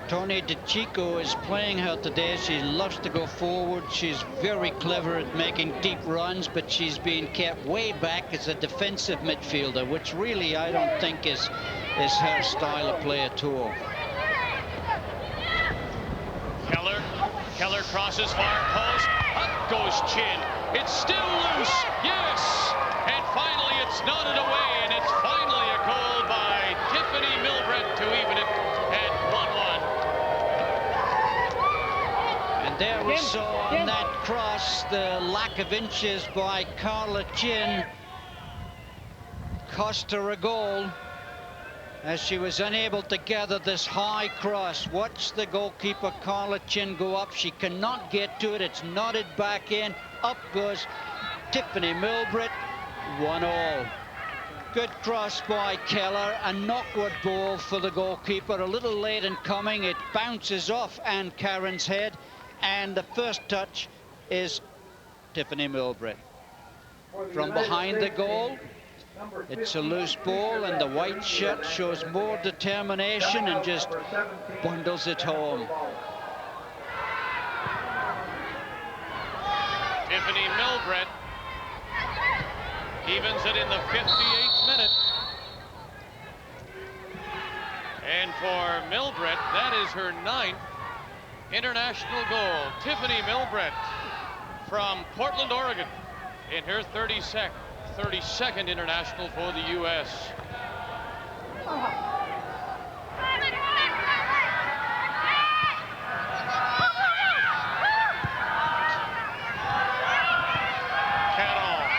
Speaker 2: Tony DiCicco is playing her today. She loves to go forward. She's very clever at making deep runs, but she's being kept way back as a defensive midfielder, which really I don't think is her style of play at all.
Speaker 1: Keller crosses far post. Up goes Chin. It's still loose. Yes. And finally it's knotted away, and it's finally a goal by Tiffany Milbrett to even it at 1-1.
Speaker 2: And there we saw on that cross the lack of inches by Carla Chin cost her a goal, as she was unable to gather this high cross. Watch the goalkeeper Carla Chin go up. She cannot get to it. It's knotted back in. Up goes Tiffany Milbrett. 1-1. Good cross by Keller. An awkward ball for the goalkeeper. A little late in coming. It bounces off Anne Caron's head, and the first touch is Tiffany Milbrett. From behind the goal, it's a loose ball, and the white shirt shows more determination and just bundles it home.
Speaker 1: Tiffany Milbrett evens it in the 58th minute. And for Milbrett, that is her 9th international goal. Tiffany Milbrett from Portland, Oregon, in her 32nd international for the U.S. Caron.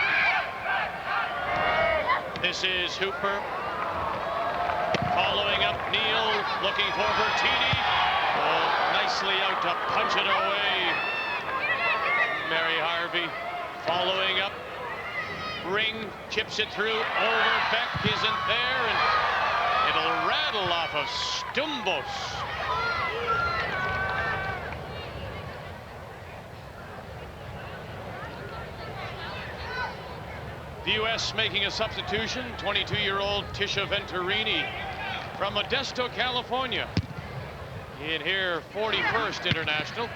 Speaker 1: This is Hooper. Following up, Neal looking for Burtini. Oh, nicely out to punch it away. Mary Harvey following up. Ring chips it through. Overbeck isn't there, and it'll rattle off of Stoumbos. The U.S. making a substitution. 22-year-old Tisha Venturini from Modesto, California, in her 41st international.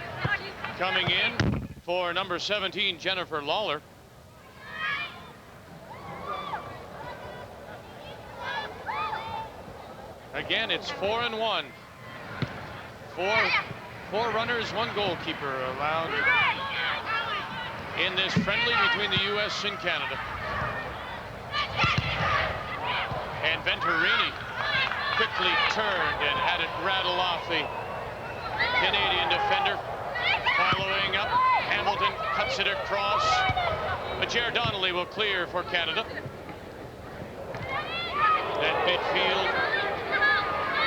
Speaker 1: Coming in for number 17, Jennifer Lalor. Again, it's 4-1. Four runners, one goalkeeper allowed in this friendly between the U.S. and Canada. And Venturini quickly turned and had it rattle off the Canadian defender. Following up, Hamilton cuts it across. But Jared Donnelly will clear for Canada. At midfield,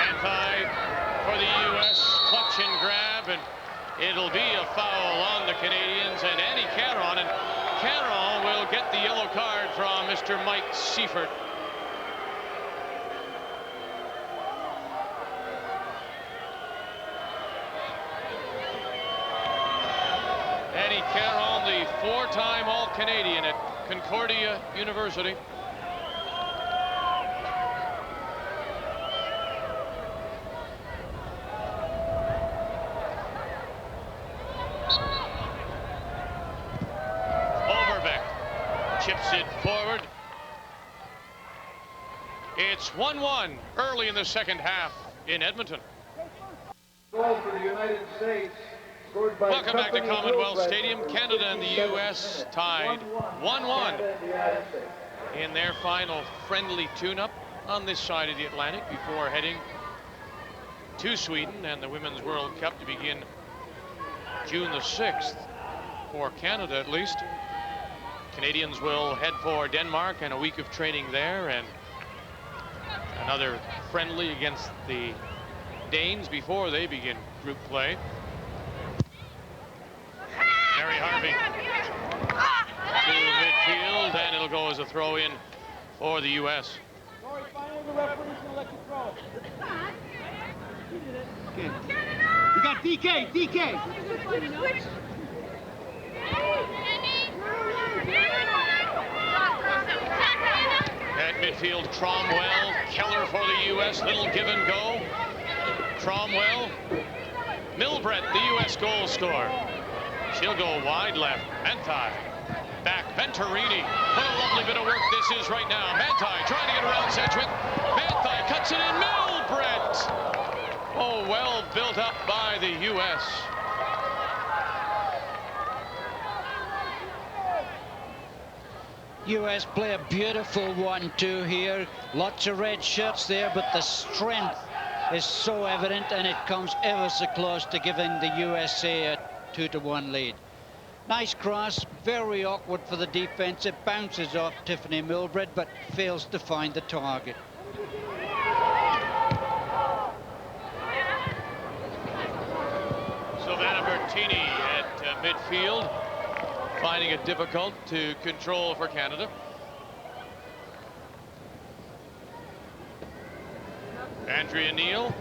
Speaker 1: Manthei for the U.S. clutch and grab, and it'll be a foul on the Canadians and Annie Caron, and Caron will get the yellow card from Mr. Mike Seifert. Annie Caron, the 4-time All-Canadian at Concordia University. Chips it forward. It's 1-1 early in the second half in Edmonton.
Speaker 5: Goal for the United States.
Speaker 1: Welcome back to Commonwealth Stadium. Canada and the U.S. tied 1-1 in their final friendly tune-up on this side of the Atlantic before heading to Sweden and the Women's World Cup to begin June the 6th, for Canada at least. Canadians will head for Denmark and a week of training there and another friendly against the Danes before they begin group play. Harvey to midfield, and it'll go as a throw-in for the U.S.
Speaker 3: Thori, finally the referee's gonna let you throw it. Okay. We got DK.
Speaker 1: At midfield, Cromwell, Keller for the U.S. Little give and go. Cromwell, Milbrett, the U.S. goal scorer. She'll go wide left. Manthei. Back. Venturini. What a lovely bit of work this is right now. Manthei trying to get around Sedgwick. Manthei cuts it in. Milbrett. Oh, well built up by the U.S.
Speaker 2: U.S. play a beautiful 1-2 here. Lots of red shirts there, but the strength is so evident, and it comes ever so close to giving the USA a 2-1 lead. Nice cross, very awkward for the defense. It bounces off Tiffany Milbrett, but fails to find the target.
Speaker 1: Silvana Burtini at midfield, finding it difficult to control for Canada. Andrea Neal.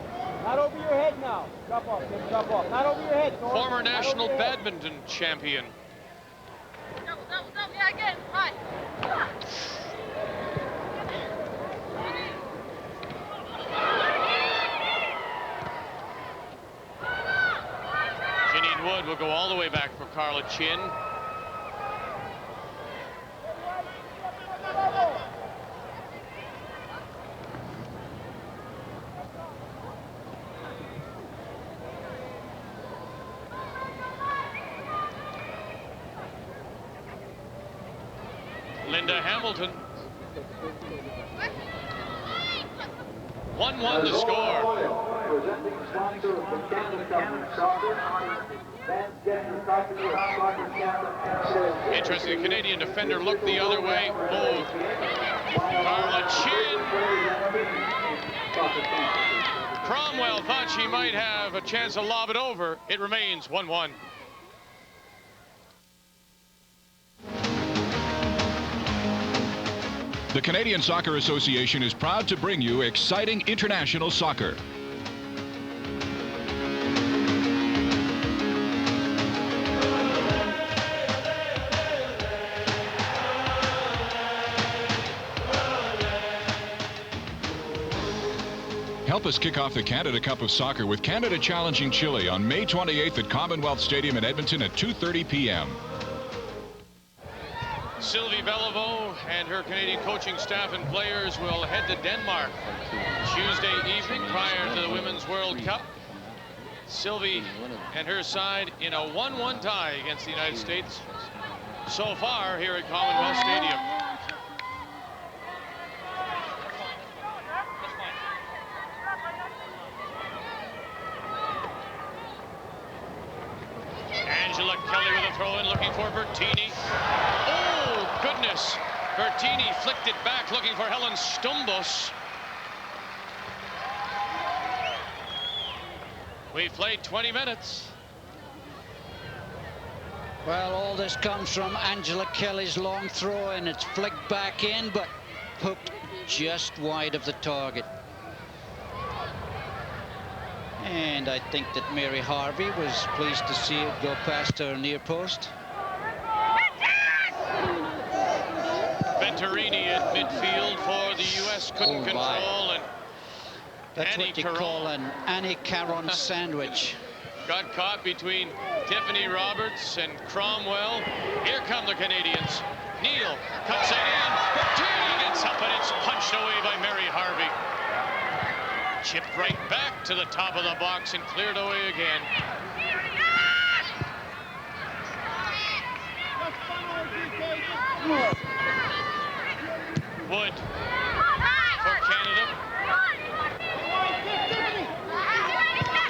Speaker 3: Not over your head now. Drop off. Drop off. Not over your head. Thor.
Speaker 1: Former national badminton champion.
Speaker 6: Yeah, again. Right.
Speaker 1: Janine Wood will go all the way back for Carla Chin. Hamilton. 1-1 the score. Interesting, the Canadian defender looked the other way. Oh, Carla Chin. Cromwell thought she might have a chance to lob it over. It remains 1-1.
Speaker 7: The Canadian Soccer Association is proud to bring you exciting international soccer. Help us kick off the Canada Cup of Soccer with Canada challenging Chile on May 28th at Commonwealth Stadium in Edmonton at 2:30 p.m.
Speaker 1: Sylvie Beliveau and her Canadian coaching staff and players will head to Denmark Tuesday evening prior to the Women's World Cup. Sylvie and her side in a 1-1 tie against the United States so far here at Commonwealth Stadium. Angela Kelly with a throw-in looking for Burtini. Oh, goodness. Burtini flicked it back looking for Helen Stoumbos. We've played 20 minutes.
Speaker 2: Well, all this comes from Angela Kelly's long throw, and it's flicked back in, but hooked just wide of the target. And I think that Mary Harvey was pleased to see it go past her near post.
Speaker 1: Venturini at midfield for the U.S. couldn't control, and
Speaker 2: that's
Speaker 1: Annie
Speaker 2: what you
Speaker 1: Caron
Speaker 2: call an Annie Caron sandwich.
Speaker 1: got caught between Tiffany Roberts and Cromwell. Here come the Canadians. is Neal. Cuts it in. Burtini gets up, and it's punched away by Mary Harvey. Chipped right back to the top of the box and cleared away again. Wood for Canada.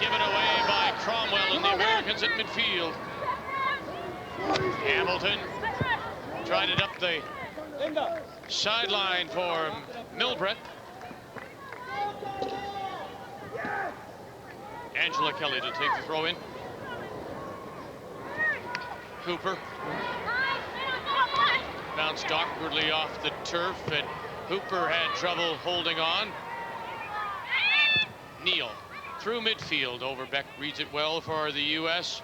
Speaker 1: Given away by Cromwell and the Americans at midfield. Hamilton tried it up the sideline for Milbrett. Angela Kelly to take the throw in. Hooper bounced awkwardly off the turf, and Hooper had trouble holding on. Neal through midfield. Overbeck reads it well for the U.S.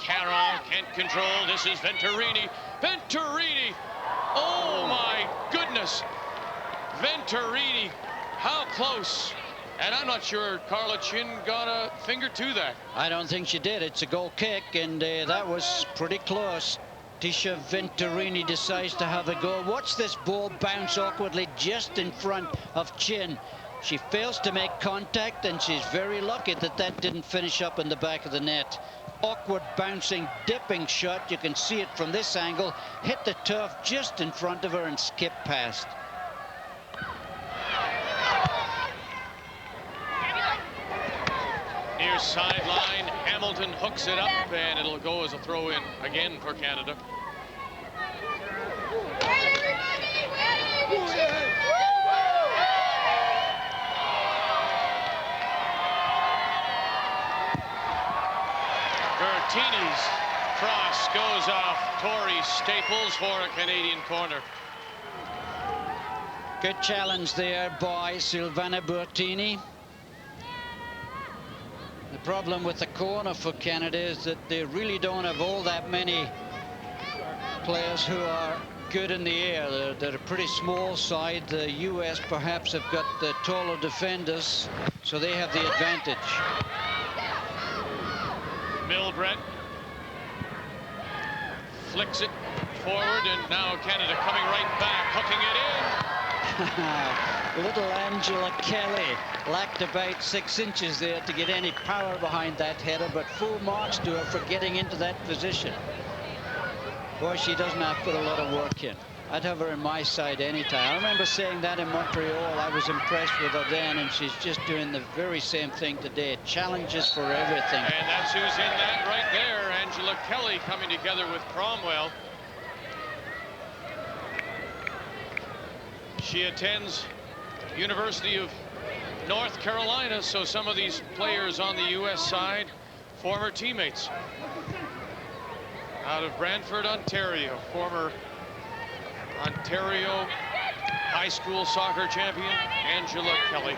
Speaker 1: Caron can't control. This is Venturini. Venturini! Oh my goodness! Venturini, how close? And I'm not sure Carla Chin got a finger to that.
Speaker 2: I don't think she did. It's a goal kick, and that was pretty close. Tisha Venturini decides to have a go. Watch this ball bounce awkwardly just in front of Chin. She fails to make contact, and she's very lucky that that didn't finish up in the back of the net. Awkward bouncing, dipping shot. You can see it from this angle. Hit the turf just in front of her and skip past.
Speaker 1: Near sideline, Hamilton hooks it up, and it'll go as a throw-in again for Canada. Burtini's cross goes off Thori Staples for a Canadian corner.
Speaker 2: Good challenge there by Silvana Burtini. The problem with the corner for Canada is that they really don't have all that many players who are good in the air. They're a pretty small side. The US perhaps have got the taller defenders, so they have the advantage.
Speaker 1: Milbrett flicks it forward, and now Canada coming right back, hooking it in.
Speaker 2: Little Angela Kelly lacked about 6 inches there to get any power behind that header, but full marks to her for getting into that position. Boy, she doesn't have to put a lot of work in. I'd have her in my side anytime. I remember saying that in Montreal. I was impressed with her then, and she's just doing the very same thing today. Challenges for everything.
Speaker 1: And that's who's in that right there. Angela Kelly coming together with Cromwell. She attends University of North Carolina, so some of these players on the U.S. side, former teammates. Out of Brantford, Ontario, former Ontario high school soccer champion, Angela Kelly.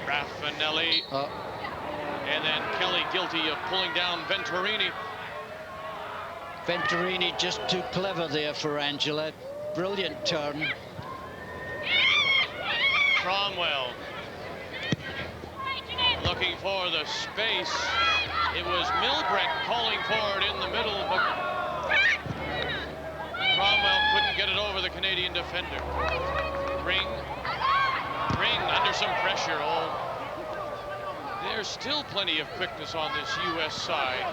Speaker 1: Rafanelli. And then Kelly guilty of pulling down Venturini.
Speaker 2: Venturini just too clever there for Angela. Brilliant turn.
Speaker 1: Cromwell looking for the space. It was Milbrett calling for it in the middle, but Cromwell couldn't get it over the Canadian defender. Ring under some pressure. Oh, there's still plenty of quickness on this U.S. side.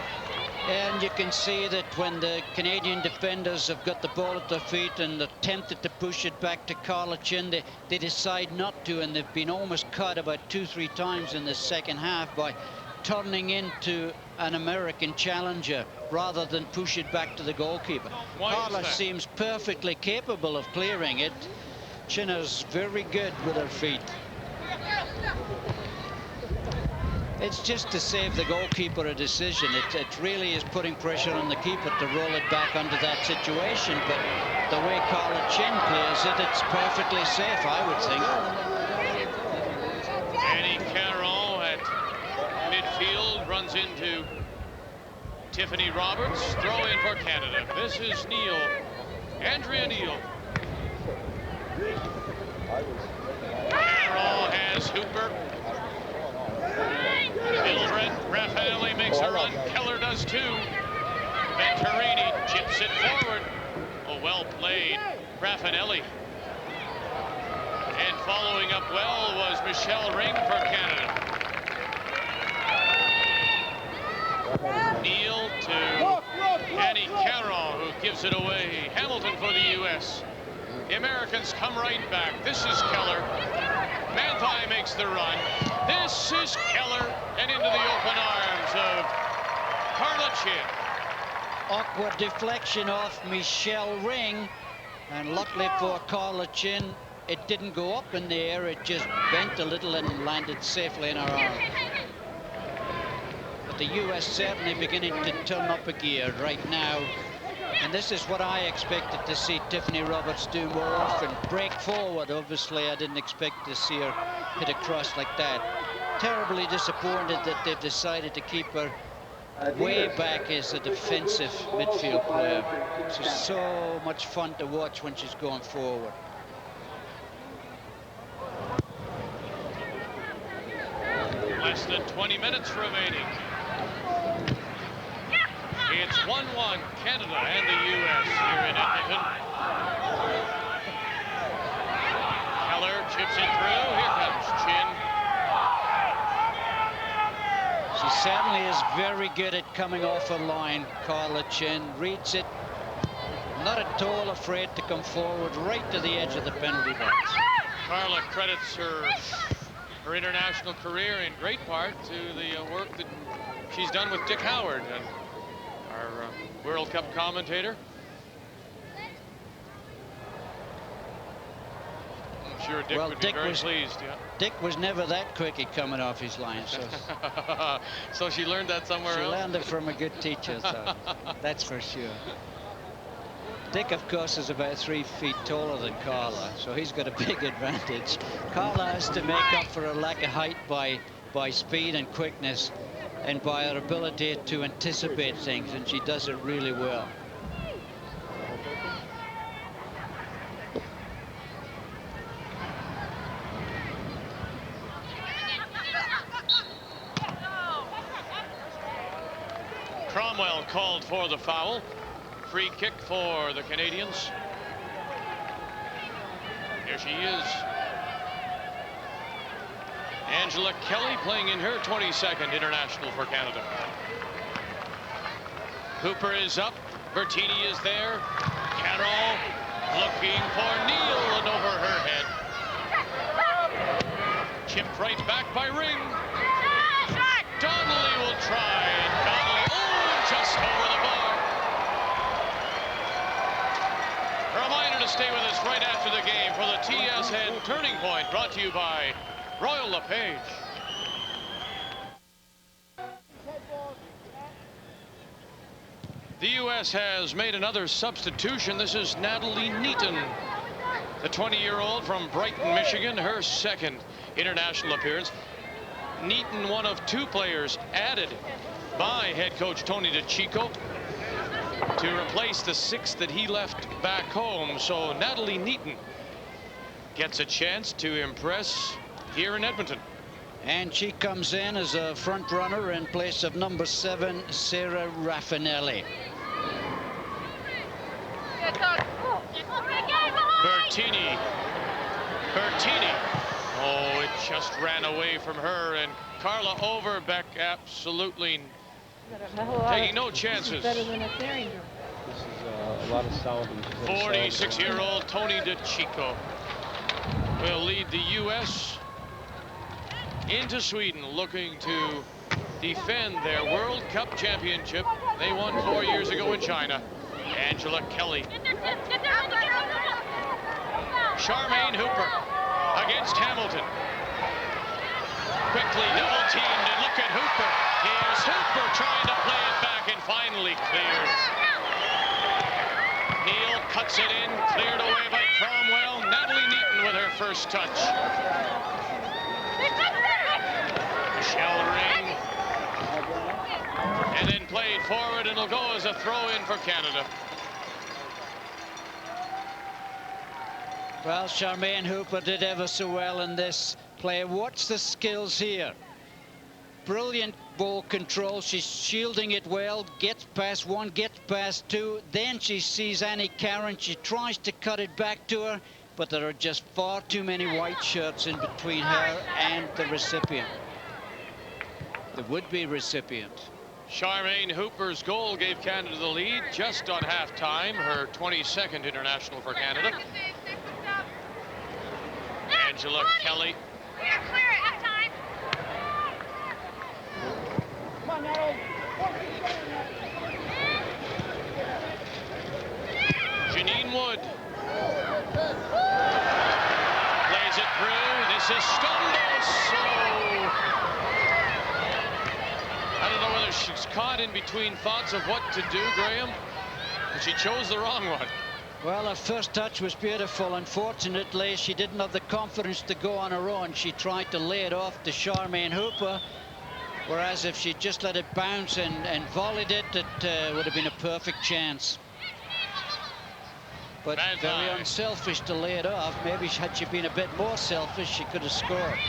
Speaker 2: And you can see that when the Canadian defenders have got the ball at their feet and attempted to push it back to Carla Chin, they decide not to, and they've been almost caught about 2-3 times in the second half by turning into an American challenger rather than push it back to the goalkeeper. Carla seems perfectly capable of clearing it. Chinner's very good with her feet. It's just to save the goalkeeper a decision. It really is putting pressure on the keeper to roll it back under that situation, but the way Carla Chin plays it, it's perfectly safe, I would think.
Speaker 1: Annie Caron at midfield runs into Tiffany Roberts. Throw in for Canada. This is Neal. Andrea Neal. Caron has Hooper. Milbrett, Rafanelli makes a run. Keller does too. Venturini chips it forward. Oh, well played, Rafanelli. And following up well was Michelle Ring for Canada. Neal to Annie Caron, who gives it away. Hamilton for the U.S. The Americans come right back. This is Keller. Manthei makes the run. This is Keller, and into the open arms of Carla Chin.
Speaker 2: Awkward deflection off Michelle Ring, and luckily for Carla Chin, it didn't go up in the air, it just bent a little and landed safely in her arm. But the US certainly beginning to turn up a gear right now. And this is what I expected to see Tiffany Roberts do more often. Break forward. Obviously, I didn't expect to see her hit a cross like that. Terribly disappointed that they've decided to keep her way back as a defensive midfield player. She's so much fun to watch when she's going forward.
Speaker 1: Less than 20 minutes remaining. It's 1-1, Canada and the U.S. here in Edmonton. Keller chips it through. Here comes Chin.
Speaker 2: She certainly is very good at coming off her line. Carla Chin reads it. Not at all afraid to come forward right to the edge of the penalty box.
Speaker 1: Carla credits her international career in great part to the work that she's done with Dick Howard, and our World Cup commentator. I'm sure Dick would be very pleased. Yeah.
Speaker 2: Dick was never that quick at coming off his line. So,
Speaker 1: so she learned that somewhere else?
Speaker 2: She learned it from a good teacher, so that's for sure. Dick, of course, is about 3 feet taller than Carla, so he's got a big advantage. Carla has to make up for her lack of height by speed and quickness, and by her ability to anticipate things, and she does it really well.
Speaker 1: Cromwell called for the foul. Free kick for the Canadians. Here she is. Angela Kelly playing in her 22nd international for Canada. Hooper is up. Burtini is there. Caron looking for Neal and over her head. Chipped right back by Ring. Donnelly will try. And Donnelly, just over the bar. A reminder to stay with us right after the game for the TS Head Turning Point, brought to you by Royal LePage. The U.S. has made another substitution. This is Natalie Neaton, the 20-year-old from Brighton, Michigan, her second international appearance. Neaton, one of 2 players added by head coach Tony DiCicco to replace the 6 that he left back home. So Natalie Neaton gets a chance to impress here in Edmonton.
Speaker 2: And she comes in as a front runner in place of number 7, Sarah Rafanelli.
Speaker 1: Burtini. Oh, it just ran away from her, and Carla Overbeck absolutely taking no chances.
Speaker 6: Better than a Theringer.
Speaker 8: This is a lot of solid.
Speaker 1: 46-year-old Tony DiCicco will lead the U.S. into Sweden, looking to defend their World Cup championship they won 4 years ago in China. Angela Kelly. Charmaine Hooper against Hamilton. Quickly double teamed, and look at Hooper. Here's Hooper trying to play it back and finally cleared. Neal cuts it in, cleared away by Cromwell. Natalie Neaton with her first touch. Michelle Ring. And then played forward, and it'll go as a throw-in for Canada.
Speaker 2: Well, Charmaine Hooper did ever so well in this play. Watch the skills here. brilliant ball control. She's shielding it well, gets past one, gets past two. Then she sees Caron. She tries to cut it back to her, but there are just far too many white shirts in between her and the recipient, the would-be recipient.
Speaker 1: Charmaine Hooper's goal gave Canada the lead just on halftime, her 22nd international for Canada. Angela Kelly. Janine Wood plays it through. This is Stoumbos. I don't know whether she's caught in between thoughts of what to do, Graham, but she chose the wrong one.
Speaker 2: Well, her first touch was beautiful. Unfortunately, she didn't have the confidence to go on her own. She tried to lay it off to Charmaine Hooper, whereas if she just let it bounce and volleyed it, it would have been a perfect chance. But
Speaker 1: Manthei.
Speaker 2: Very unselfish to lay it off. Maybe had she been a bit more selfish, she could have scored.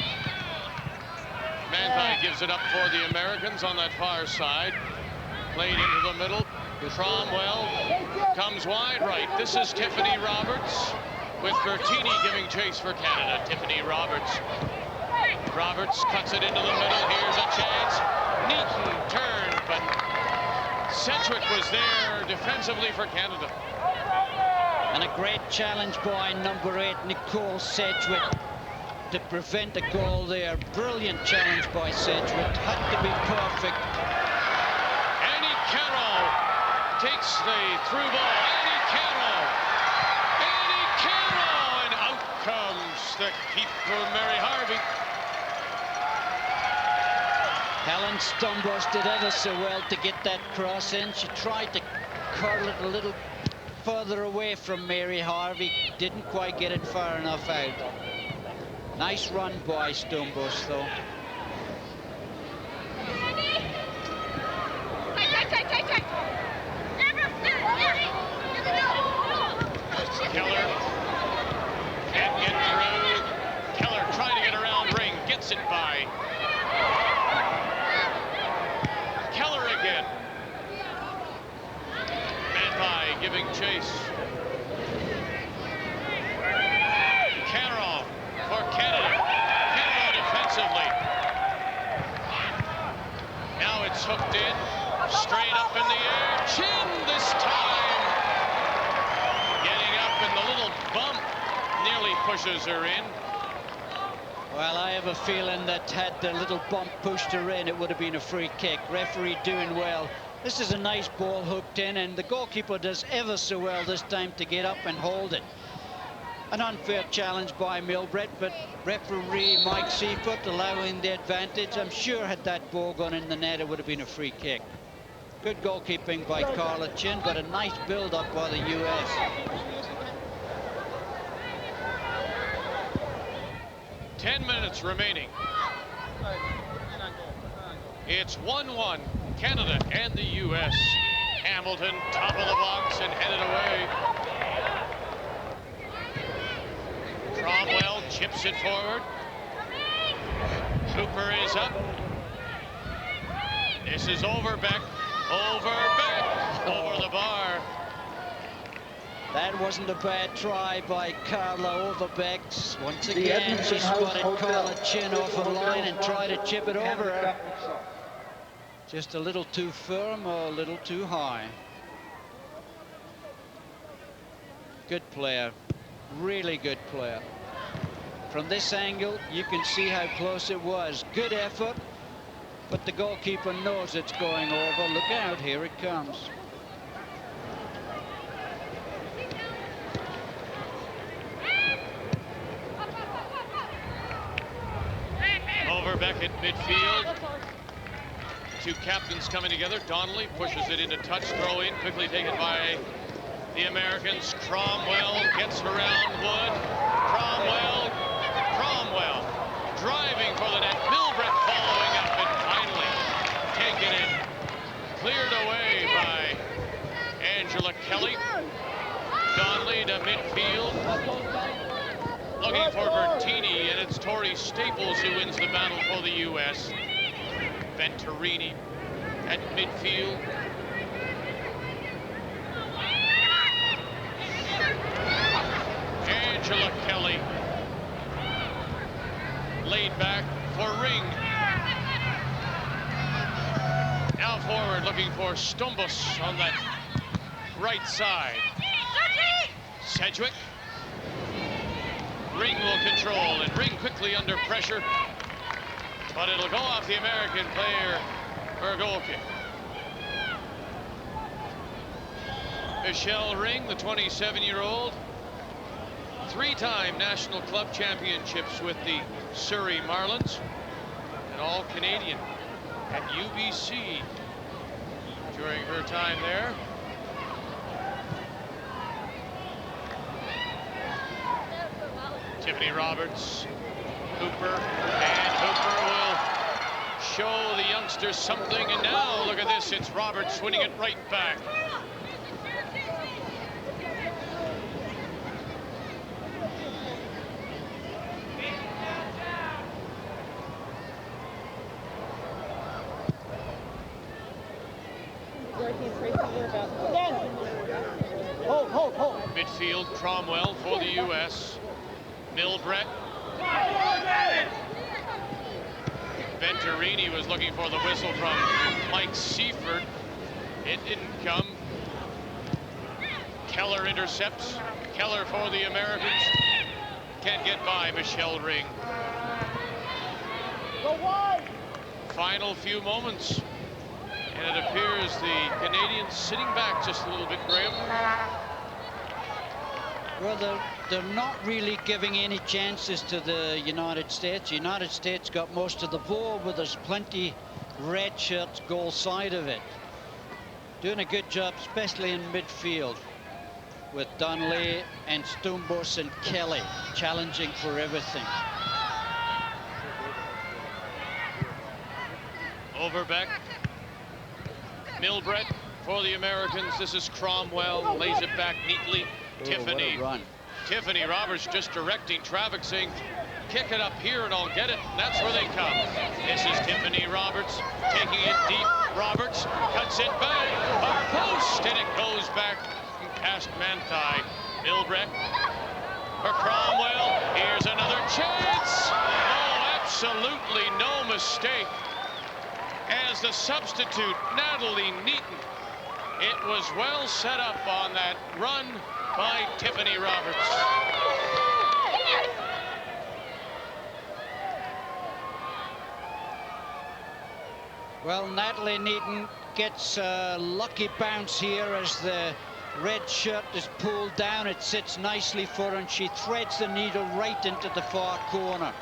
Speaker 1: Manthei gives it up for the Americans on that far side. Played into the middle. Cromwell comes wide right. This is Tiffany Roberts with Burtini giving chase for Canada. Tiffany Roberts. Roberts cuts it into the middle. Here's a chance. Neaton turned, but Sedgwick was there defensively for Canada.
Speaker 2: And a great challenge by number 8, Nicole Sedgwick, to prevent a goal there. Brilliant challenge by Sedgwick. Had to be perfect.
Speaker 1: Caron takes the through ball. Caron, and out comes the keeper, Mary Harvey.
Speaker 2: Helen Stoumbos did ever so well to get that cross in. She tried to curl it a little further away from Mary Harvey. Didn't quite get it far enough out. Nice run by Stoumbos, though.
Speaker 1: Keller can't get through. Keller trying to get around ring, gets it by Keller again. Manthei giving chase. Caron for Canada. Canada defensively. Now it's hooked in, straight up in the air. Chin this time. And the little bump nearly pushes her in.
Speaker 2: Well, I have a feeling that had the little bump pushed her in, it would have been a free kick. Referee doing well. This is a nice ball hooked in, and the goalkeeper does ever so well this time to get up and hold it. An unfair challenge by Milbrett, but referee Mike Seafoot allowing the advantage. I'm sure had that ball gone in the net, it would have been a free kick. Good goalkeeping by Carla Chin, but a nice build-up by the US.
Speaker 1: Ten minutes remaining. It's 1-1, Canada and the U.S. Hamilton, top of the box and headed away. Cromwell chips it forward. Hooper is up. This is Overbeck. Overbeck over the bar.
Speaker 2: That wasn't a bad try by Carla Overbeck. Once again, she spotted Carla Chin off her line and tried to chip it over her. Just a little too firm or a little too high. Good player, really good player. From this angle, you can see how close it was. Good effort, but the goalkeeper knows it's going over. Look out, here it comes.
Speaker 1: Overbeck at midfield. Two captains coming together. Donnelly pushes it into touch, throw in, quickly taken by the Americans. Cromwell gets around Wood. Cromwell driving for the net. Milbrett following up and finally taken it. Cleared away by Angela Kelly. Donnelly to midfield. Looking for Burtini, and it's Thori Staples who wins the battle for the U.S. Venturini at midfield. Angela Kelly laid back for Ring. Now forward looking for Stoumbos on that right side. Sedgwick. Ring will control, and Ring quickly under pressure, but it'll go off the American player for a goal kick. Michelle Ring, the 27-year-old, three-time National Club Championships with the Surrey Marlins, and all-Canadian at UBC during her time there. Tiffany Roberts, Hooper, and Hooper will show the youngsters something, and now look at this, it's Roberts winning it right back. Midfield, Cromwell for the U.S. Milbrett. Venturini was looking for the whistle from Mike Seifert. It didn't come. Keller intercepts. Keller for the Americans. Can't get by Michelle Ring. Final few moments. And it appears the Canadians sitting back just a little bit, Graham.
Speaker 2: Well, they're not really giving any chances to the United States. United States got most of the ball, but there's plenty red shirts goal side of it. Doing a good job, especially in midfield, with Donnelly and Stoumbos and Kelly challenging for everything.
Speaker 1: Overbeck. Milbrett for the Americans. This is Cromwell, lays it back neatly. Tiffany.
Speaker 2: Run.
Speaker 1: Tiffany Roberts just directing traffic, saying, kick it up here and I'll get it. And that's where they come. This is Tiffany Roberts taking it deep. Roberts cuts it back. A post, and it goes back past Manthei. Milbrett for Cromwell. Here's another chance. Oh, absolutely no mistake. As the substitute, Natalie Neaton. It was well set up on that run by Tiffany Roberts.
Speaker 2: Well, Natalie Neaton gets a lucky bounce here as the red shirt is pulled down. It sits nicely for her, and she threads the needle right into the far corner.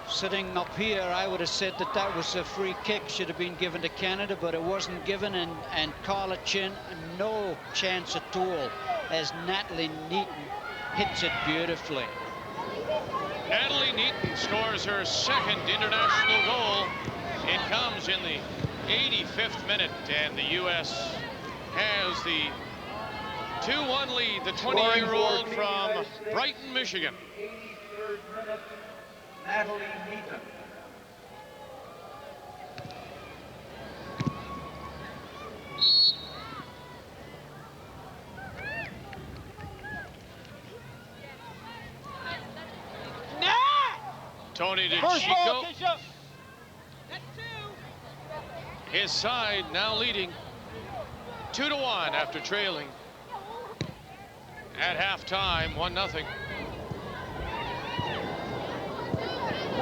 Speaker 2: Sitting up here, I would have said that that was a free kick, should have been given to Canada, but it wasn't given, and Carla Chin, no chance at all, as Natalie Neaton hits it beautifully.
Speaker 1: Natalie Neaton scores her second international goal. It comes in the 85th minute, and the U.S. has the 2-1 lead. The 20-year-old from Brighton, Michigan.
Speaker 5: 83rd minute, Natalie Neaton.
Speaker 1: Tony DiCicco. His side now leading 2-1 after trailing at halftime, 1-0.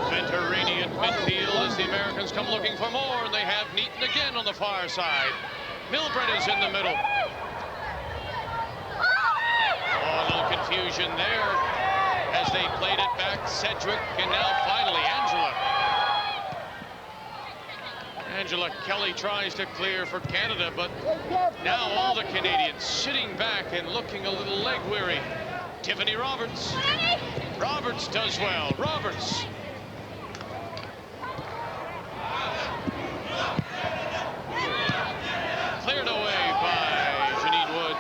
Speaker 1: Venturini at midfield as the Americans come looking for more, and they have Neaton again on the far side. Milbrett is in the middle. Oh, a little confusion there as they played it back. Sedgwick, and now finally Angela Kelly tries to clear for Canada, but now all the Canadians sitting back and looking a little leg weary. Tiffany Roberts. Roberts does well. Roberts. Cleared away by Janine Wood.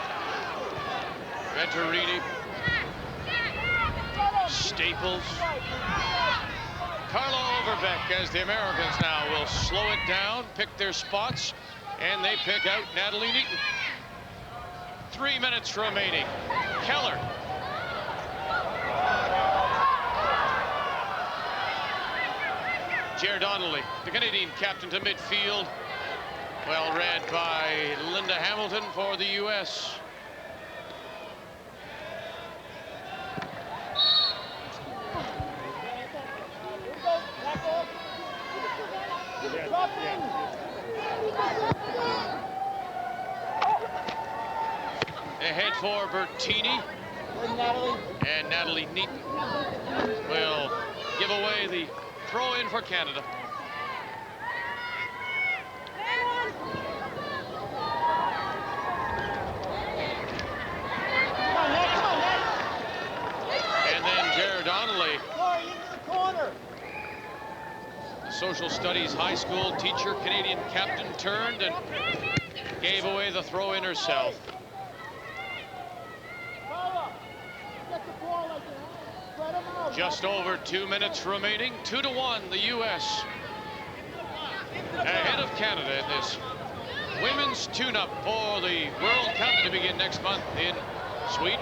Speaker 1: Venturini. Staples. Carla Overbeck, as the Americans now will slow it down, pick their spots, and they pick out Natalie Neaton. 3 minutes remaining. Keller. Donnelly, the Canadian captain, to midfield. Well read by Linda Hamilton for the U.S. Ahead for Burtini, and Natalie Neaton will give away the throw-in for Canada. And then Donnelly, social studies high school teacher, Canadian captain, turned and gave away the throw-in herself. Just over 2 minutes remaining. 2-1, the U.S. ahead of Canada in this women's tune-up for the World Cup to begin next month in Sweden.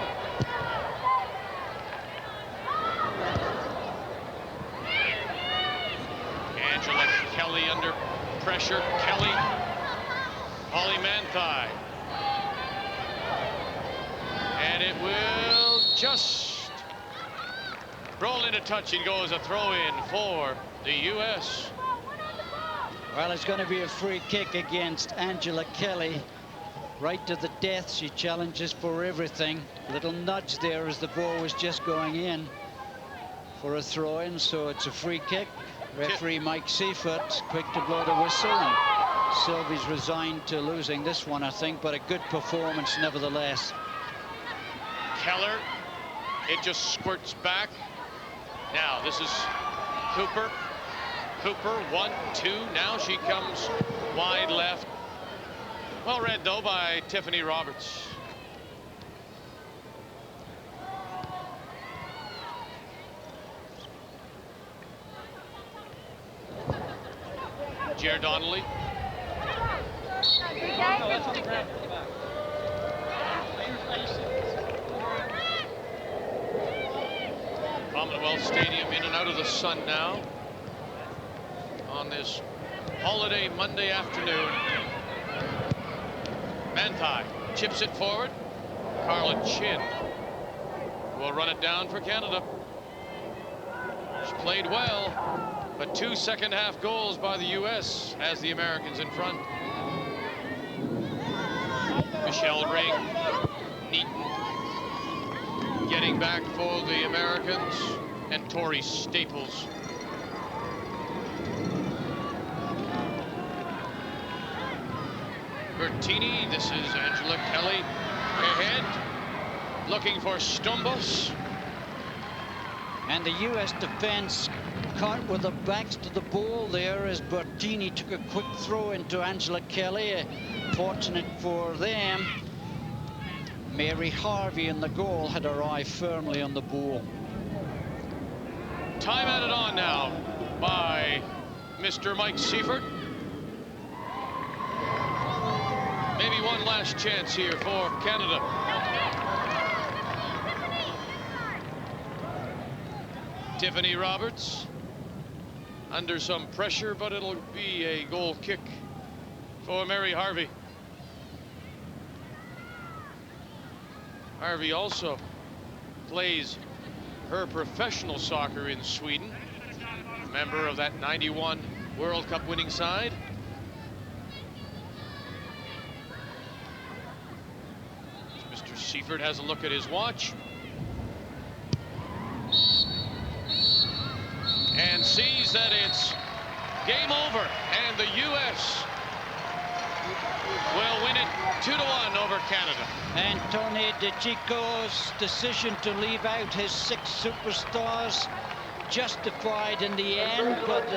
Speaker 1: Angela Kelly under pressure. Kelly, Holly Manthei. And it will just roll into touch and go as a throw-in for the U.S.
Speaker 2: Well, it's going to be a free kick against Angela Kelly. Right to the death. She challenges for everything. Little nudge there as the ball was just going in for a throw-in, so it's a free kick. Referee Mike Seifert quick to blow the whistle, and Sylvie's resigned to losing this one, I think, but a good performance nevertheless.
Speaker 1: Keller, it just squirts back. Now this is Hooper. Hooper, 1-2. Now she comes wide left. Well read though by Tiffany Roberts. Donnelly. Commonwealth Stadium in and out of the sun now on this holiday Monday afternoon. Manthei chips it forward. Carla Chin will run it down for Canada. She played well, but 2 second-half goals by the U.S. has the Americans in front. Michelle Ring, Neaton getting back for the Americans, and Thori Staples. Burtini, this is Angela Kelly ahead, looking for Stoumbos.
Speaker 2: And the U.S. defense caught with their backs to the ball there as Burtini took a quick throw into Angela Kelly. Fortunate for them, Mary Harvey in the goal had her eye firmly on the ball.
Speaker 1: Time added on now by Mr. Mike Seifert. Maybe one last chance here for Canada. Tiffany Roberts under some pressure, but it'll be a goal kick for Mary Harvey. Harvey also plays her professional soccer in Sweden, member of that '91 World Cup winning side. Mr. Seifert has a look at his watch and sees that it's game over, and the U.S. will win it 2-1 over Canada.
Speaker 2: And Tony DiCicco's decision to leave out his 6 superstars justified in the end, but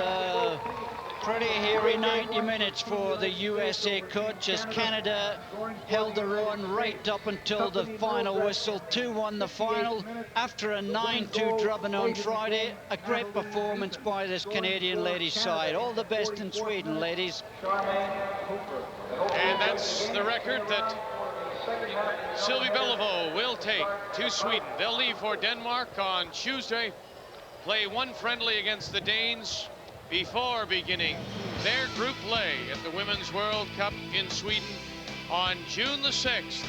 Speaker 2: Pretty hairy 90 minutes for the USA coach as Canada held their own right up until the final whistle. 2-1 the final after a 9-2 drubbing on Friday. A great performance by this Canadian ladies side. All the best in Sweden, ladies.
Speaker 1: And that's the record that Sylvie Bellevaux will take to Sweden. They'll leave for Denmark on Tuesday, play one friendly against the Danes before beginning their group play at the Women's World Cup in Sweden on June the 6th.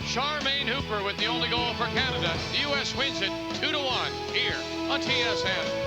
Speaker 1: Charmaine Hooper with the only goal for Canada. The U.S. wins it 2-1 here on TSN.